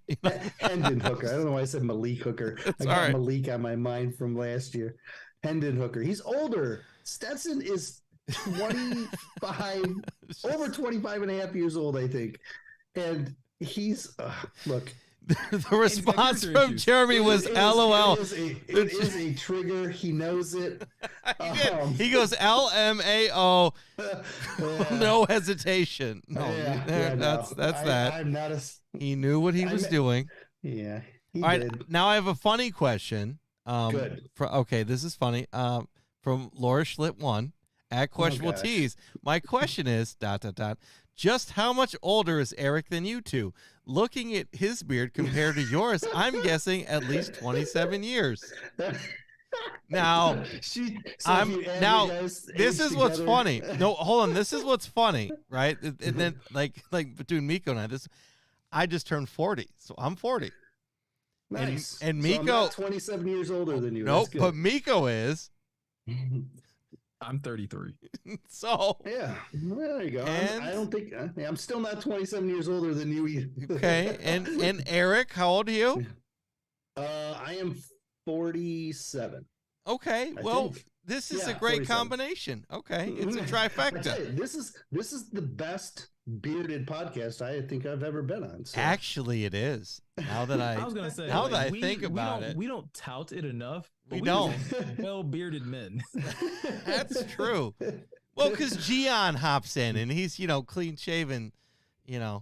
Hendon Hooker. I don't know why I said Malik Hooker. I got Malik on my mind from last year. Hendon Hooker. He's older. Stetson is 25, over 25 and a half years old, I think. And he's, look. The response from Jeremy was LOL. It is a trigger. He knows it. He goes LMAO. No hesitation. No, that's that. I'm not he knew what he was doing. Yeah. All right. Now I have a funny question. Good. This is funny. From Laura Schlitt 1 at Questionable Tees. My question is, ... just how much older is Erik than you two? Looking at his beard compared to yours, I'm guessing at least 27 years. Now, this is what's funny. No, hold on. This is what's funny, right? And then, like between Meko and I just turned 40, so I'm 40. Nice. And Meko, so I'm not 27 years older than you. Nope, but Meko is. I'm 33. So Yeah, there you go. And- I don't think I'm still not 27 years older than you. okay, and Eric, how old are you? I am 47. Okay, I well, think. this is a Yeah, great 47. combination. Okay, it's a I tell trifecta. you, this is the best bearded podcast I think I've ever been on. So. Actually, it is. Now that I was gonna say, now like, that I think about it, we don't tout it enough. But we don't. Well bearded men. That's true. Well, because Gian hops in and he's clean shaven, I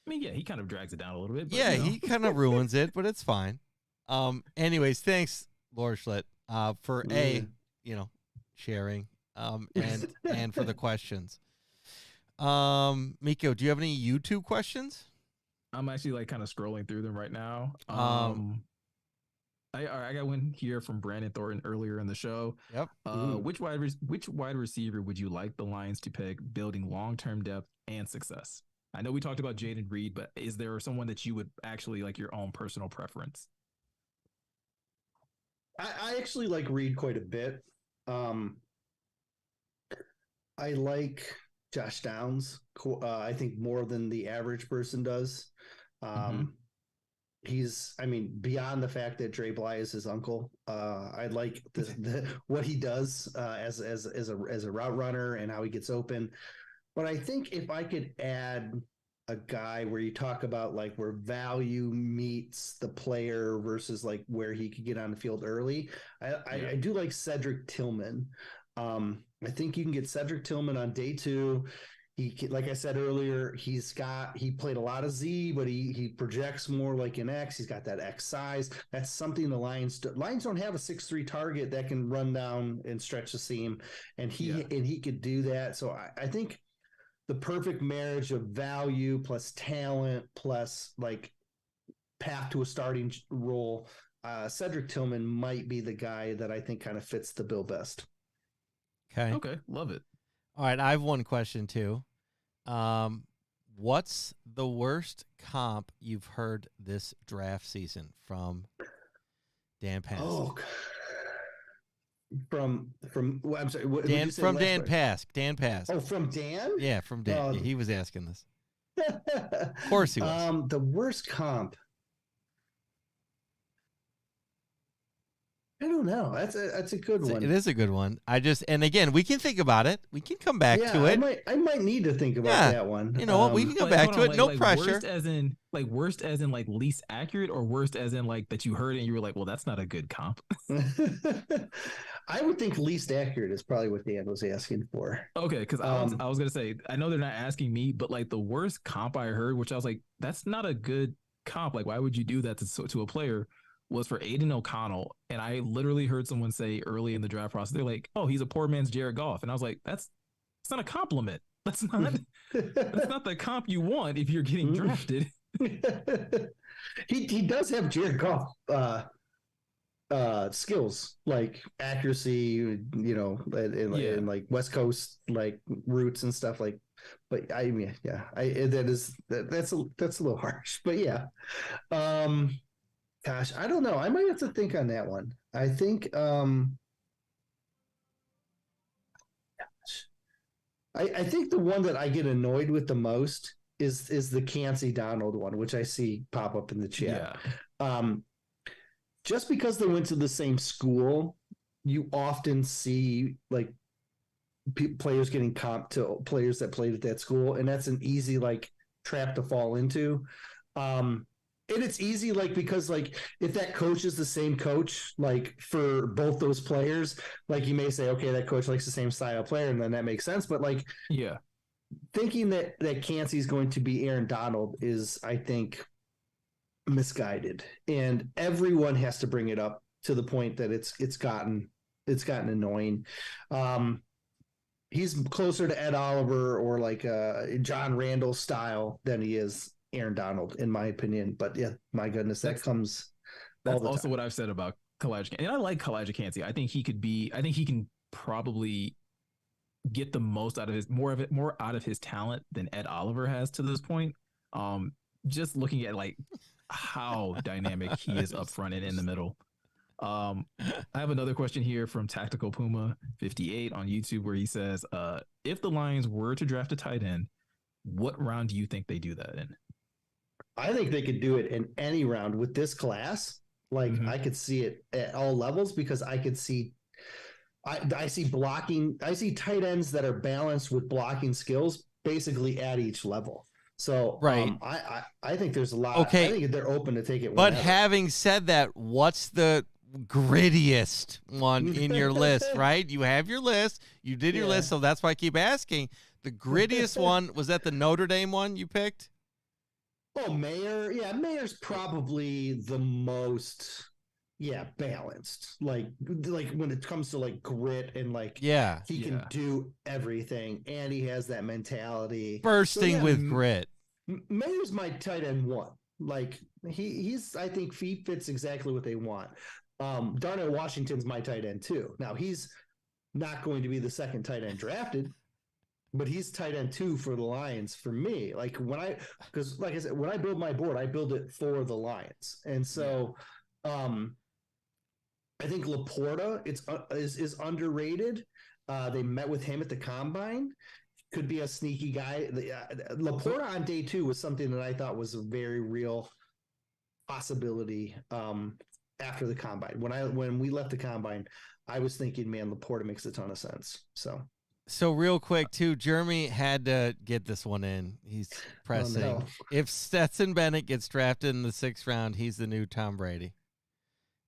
mean, yeah, he kind of drags it down a little bit. But, yeah, he kind of ruins it, but it's fine. Anyways, thanks, Laura Schlitt, for sharing, and for the questions. Meko, do you have any YouTube questions? I'm actually like kind of scrolling through them right now. I got one here from Brandon Thornton earlier in the show. Yep. Which wide receiver would you like the Lions to pick, building long-term depth and success? I know we talked about Jaden Reed, but is there someone that you would actually like your own personal preference? I actually like Reed quite a bit. I like Josh Downs. I think more than the average person does. He's, beyond the fact that Dre Bly is his uncle. I like what he does as a route runner and how he gets open. But I think if I could add a guy where you talk about like where value meets the player versus like where he could get on the field early, I do like Cedric Tillman. I think you can get Cedric Tillman on day 2. Like I said earlier, he played a lot of Z, but he projects more like an X. He's got that X size. That's something the Lions don't have a 6'3" target that can run down and stretch the seam, and he could do that. So I think the perfect marriage of value plus talent plus like path to a starting role. Cedric Tillman might be the guy that I think kind of fits the bill best. Okay, love it. All right, I have one question too. What's the worst comp you've heard this draft season from Dan Pask? Oh, from I'm sorry, what Dan, did you say from last Dan part? Pask. Dan Pask. Oh, from Dan? Yeah, from Dan. Yeah, he was asking this. Of course he was. The worst comp. I don't know. That's a good one. It is a good one. And again, we can think about it. We can come back to it. I might need to think about that one. You know what? We can come back to it. No pressure. Worst as in least accurate, or worst as in like that you heard it and you were like, well, that's not a good comp. I would think least accurate is probably what Dan was asking for. Okay, because I was gonna say, I know they're not asking me, but like the worst comp I heard, which I was like, that's not a good comp. Like, why would you do that to a player? Was for Aiden O'Connell. And I literally heard someone say early in the draft process, they're like, oh, he's a poor man's Jared Goff. And I was like, it's not a compliment. That's not the comp you want if you're getting drafted. He does have Jared Goff skills, like accuracy, and like West Coast like routes and stuff like. But that's a little harsh. But yeah. Gosh, I don't know. I might have to think on that one. I think I think the one that I get annoyed with the most is the Cansey Donald one, which I see pop up in the chat. Yeah. Just because they went to the same school, you often see like players getting comped to players that played at that school, and that's an easy like trap to fall into. And it's easy, like, because, like, if that coach is the same coach, like, for both those players, like, you may say, okay, that coach likes the same style of player, and then that makes sense. But, like, thinking that Cansey's going to be Aaron Donald is, I think, misguided. And everyone has to bring it up to the point that it's gotten annoying. He's closer to Ed Oliver or, like, John Randall style than he is Aaron Donald, in my opinion. But yeah, my goodness, that's also what I've said about Kalijah. And I like Kalijah Cansey. I think he can probably get the most out of more out of his talent than Ed Oliver has to this point. Just looking at like how dynamic he is up front and in the middle. I have another question here from Tactical Puma 58 on YouTube where he says, if the Lions were to draft a tight end, what round do you think they do that in? I think they could do it in any round with this class. Like I could see it at all levels because I could see I see blocking, I see tight ends that are balanced with blocking skills basically at each level. So right. I think there's a lot. Okay. I think they're open to take it. But whenever. having said that, what's the grittiest one in your list, right? You have your list. You did your list, so that's why I keep asking. The grittiest one, was that the Notre Dame one you picked? Oh, Mayer. Yeah, Mayer's probably the most balanced. Like when it comes to like grit and like he can do everything and he has that mentality. Bursting with grit. Mayer's my tight end one. Like he's I think he fits exactly what they want. Darnell Washington's my tight end too. Now he's not going to be the second tight end drafted, but he's tight end 2 for the Lions for me. Like because like I said, when I build my board, I build it for the Lions, and so I think Laporta is underrated. They met with him at the combine. Could be a sneaky guy. Laporta on day 2 was something that I thought was a very real possibility. After the combine, when we left the combine, I was thinking, man, Laporta makes a ton of sense. So real quick too, Jeremy had to get this one in. He's pressing. Oh, no. If Stetson Bennett gets drafted in the 6th round, he's the new Tom Brady.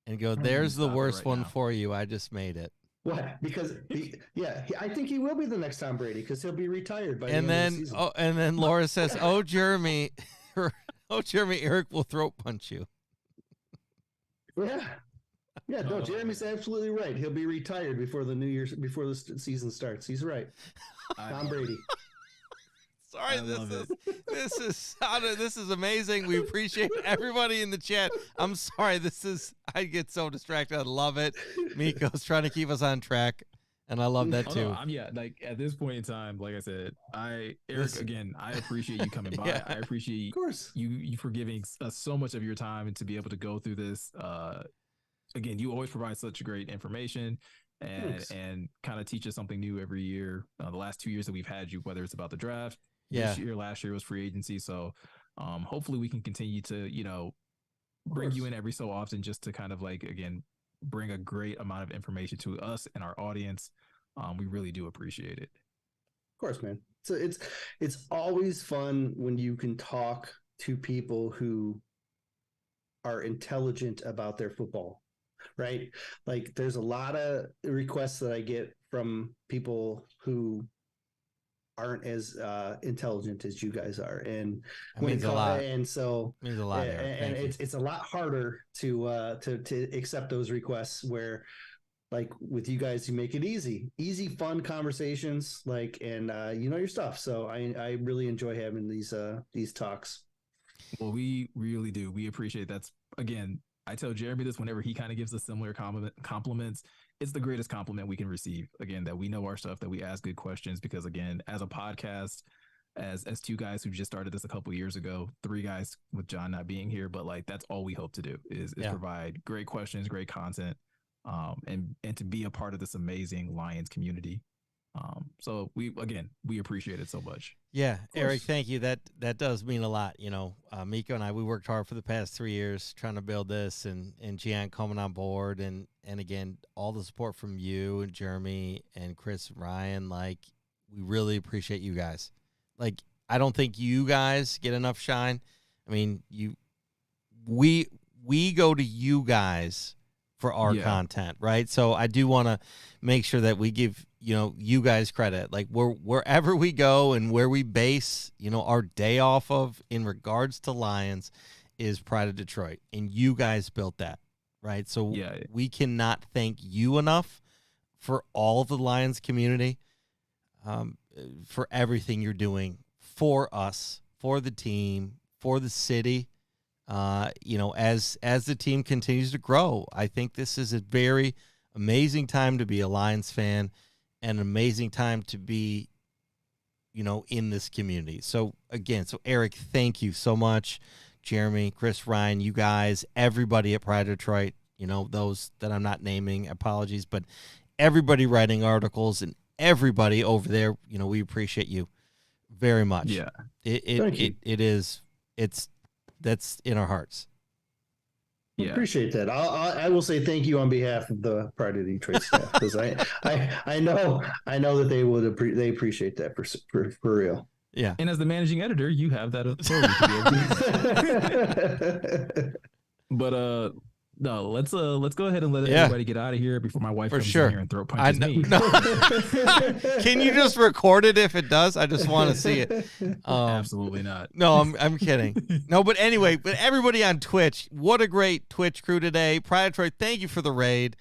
And go, there's the worst one for you. I just made it. What? Because I think he will be the next Tom Brady because he'll be retired by the end of the season. And then Laura says, Jeremy, Eric will throat punch you. Yeah, no, Jeremy's absolutely right. He'll be retired before the season starts. He's right. Tom Brady. Sorry, this is amazing. We appreciate everybody in the chat. I'm sorry, I get so distracted. I love it. Meko's trying to keep us on track, and I love that too. No, like at this point in time, like I said, Eric, again, I appreciate you coming by. I appreciate, of course, you for giving us so much of your time and to be able to go through this. Again, you always provide such great information and kind of teach us something new every year. The last 2 years that we've had you, whether it's about the draft, this year, last year was free agency. So hopefully we can continue to, bring you in every so often just to kind of like, again, bring a great amount of information to us and our audience. We really do appreciate it. Of course, man. So it's always fun when you can talk to people who are intelligent about their football. Right? Like there's a lot of requests that I get from people who aren't as intelligent as you guys are, and means a lot. And so means a lot. And it's a lot harder to accept those requests. Where, like with you guys, you make it easy, fun conversations. Like, and you know your stuff. So I really enjoy having these talks. Well, we really do. We appreciate that's again. I tell Jeremy this whenever he kind of gives us similar compliments. It's the greatest compliment we can receive. Again, that we know our stuff, that we ask good questions, because again, as a podcast, as 2 guys who just started this a couple of years ago, 3 guys with John not being here, but like that's all we hope to do is provide great questions, great content, and to be a part of this amazing Lions community. So we appreciate it so much. Yeah, Eric, thank you. That does mean a lot. Meko and I, we worked hard for the past 3 years trying to build this, and Gian coming on board, and again, all the support from you and Jeremy and Chris and Ryan. Like, we really appreciate you guys. Like, I don't think you guys get enough shine. I mean, we go to you guys for our content, right? So I do want to make sure that we give you guys credit. Like wherever we go and where we base our day off of in regards to Lions is Pride of Detroit, and you guys built that, right? So we cannot thank you enough for all of the Lions community, for everything you're doing for us, for the team, for the city. As the team continues to grow, I think this is a very amazing time to be a Lions fan, and an amazing time to be, in this community. So again, Eric, thank you so much. Jeremy, Chris, Ryan, you guys, everybody at Pride Detroit, those that I'm not naming, apologies, but everybody writing articles and everybody over there, we appreciate you very much. Yeah. That's in our hearts. Yeah. Appreciate that. I will say thank you on behalf of the Pride of Detroit staff, because I know that they appreciate that for real. Yeah. And as the managing editor, you have that authority to be able to. But no, let's go ahead and let everybody get out of here before my wife comes in here and throat punches me. No. Can you just record it if it does? I just want to see it. Absolutely not. No, I'm kidding. No, but anyway, but everybody on Twitch, what a great Twitch crew today. Pride Detroit, thank you for the raid.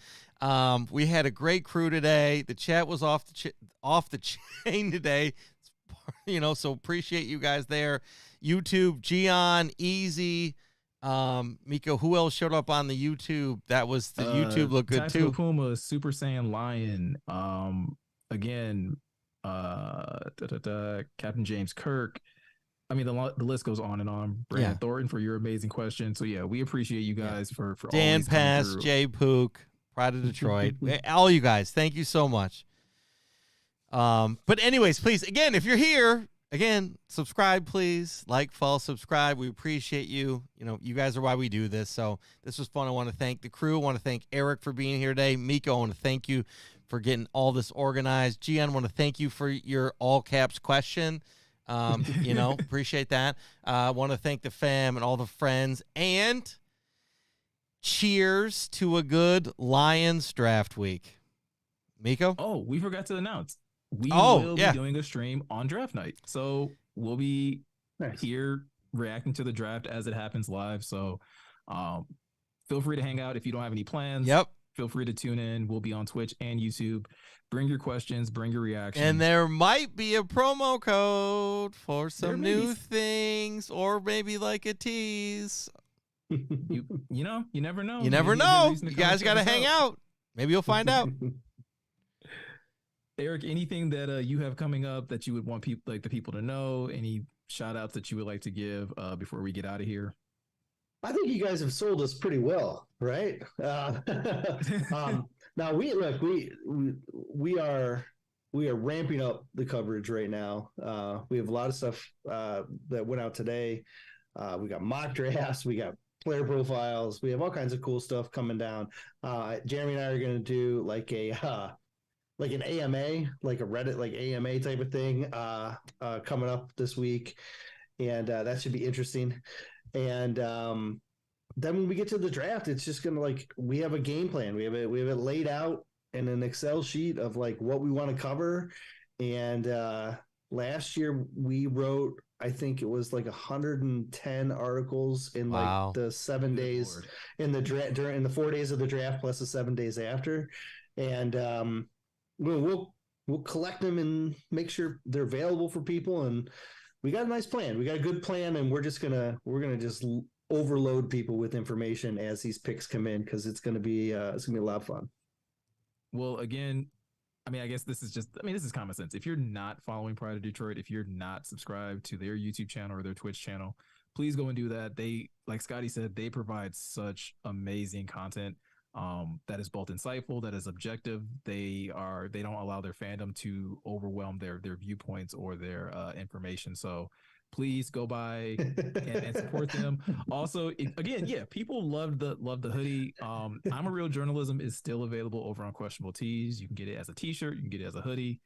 We had a great crew today. The chat was off the chain today. So appreciate you guys there. YouTube, Gian, Easy. Meko, who else showed up on the YouTube? That was the YouTube looked good too. Puma, Super Saiyan Lion. Again, Captain James Kirk. I mean, the list goes on and on. Brandon Thornton for your amazing question. So yeah, we appreciate you guys for Dan Pass, Jay Pook, Pride of Detroit, all you guys. Thank you so much. But anyways, please, again, if you're here. Again, subscribe, please. Like, follow, subscribe. We appreciate you. You guys are why we do this. So this was fun. I want to thank the crew. I want to thank Erik for being here today. Meko, I want to thank you for getting all this organized. Gian, I want to thank you for your all caps question. Appreciate that. I want to thank the fam and all the friends. And cheers to a good Lions draft week. Meko? Oh, we forgot to announce. We will be doing a stream on draft night. So we'll be here reacting to the draft as it happens live. So feel free to hang out if you don't have any plans. Yep. Feel free to tune in. We'll be on Twitch and YouTube. Bring your questions. Bring your reactions. And there might be a promo code for some new things, or maybe like a tease. You never know. You never know. You guys got to hang out. Maybe you'll find out. Erik, anything that you have coming up that you would want the people to know? Any shout outs that you would like to give before we get out of here? I think you guys have sold us pretty well, right? Now we are ramping up the coverage right now. We have a lot of stuff that went out today. We got mock drafts, we got player profiles, we have all kinds of cool stuff coming down. Jeremy and I are going to do like an AMA, like a Reddit, like AMA type of thing coming up this week. And that should be interesting. And then when we get to the draft, it's just going to we have a game plan. We have it laid out in an Excel sheet of what we want to cover. And last year we wrote, I think it was 110 articles in the 7 days in the draft, during the 4 days of the draft, plus the 7 days after. And, we'll collect them and make sure they're available for people. And we got a nice plan. We got a good plan, and we're gonna just overload people with information as these picks come in, because it's gonna be a lot of fun. Well, again, I mean, I guess this is common sense. If you're not following Pride of Detroit, if you're not subscribed to their YouTube channel or their Twitch channel, please go and do that. They, like Scotty said, they provide such amazing content. That is both insightful, that is objective. They don't allow their fandom to overwhelm their viewpoints or their information. So please go by and support them. Also, people love the hoodie. I'm a Real Journalism is still available over on Questionable Tees. You can get it as a t-shirt, you can get it as a hoodie.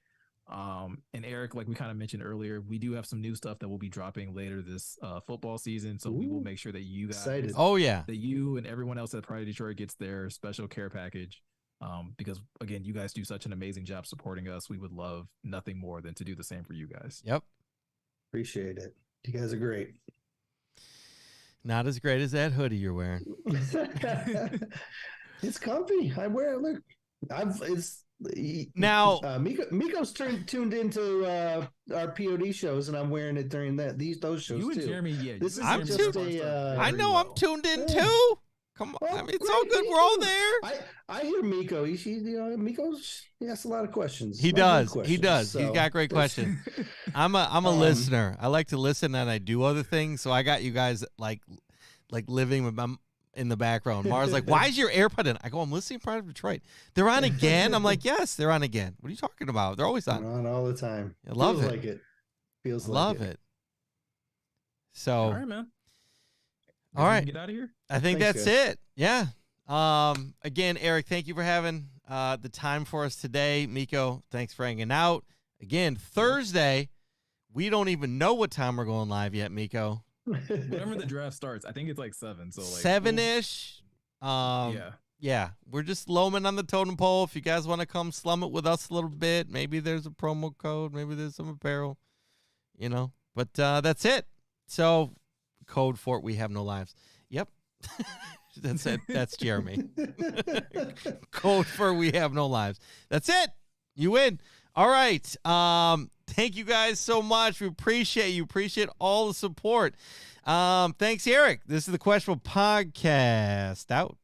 And Erik, like we kind of mentioned earlier, we do have some new stuff that will be dropping later this football season. So we will make sure that you guys, that you and everyone else at Pride of Detroit gets their special care package. Because again, you guys do such an amazing job supporting us. We would love nothing more than to do the same for you guys. Yep. Appreciate it. You guys are great. Not as great as that hoodie you're wearing. It's comfy. I wear it. Look, now Meko's tuned into our POD shows, and I'm wearing it during those shows you and too. Jeremy, I'm tuned in too. Come on, I mean, it's all good. We're all there. I hear Meko. He asks a lot of questions. He does. So. He's got great questions. I'm a listener. I like to listen, and I do other things. So I got you guys like living with in the background. Mara's like, why is your AirPod in? I go, I'm listening to Pride of Detroit. They're on again? I'm like, yes, they're on again. What are you talking about? They're always on. They're on all the time. I love Feels it. like it. Feels like Love it. So, All right, man. All right. Get out of here. I think Thanks, that's it. Yeah. Again, Eric, thank you for having the time for us today. Meko, thanks for hanging out. Again, Thursday, we don't even know what time we're going live yet, Meko. Whenever the draft starts, I think it's like 7. So like 7-ish. yeah. Yeah, we're just loaming on the totem pole. If you guys want to come slum it with us a little bit, maybe there's a promo code, maybe there's some apparel, you know. But that's it. So, code for it, we have no lives. Yep. That's it. That's Jeremy. Code for we have no lives. That's it. You win. All right. Thank you guys so much. We appreciate you. Appreciate all the support. Thanks, Eric. This is the Questionable Podcast. Out.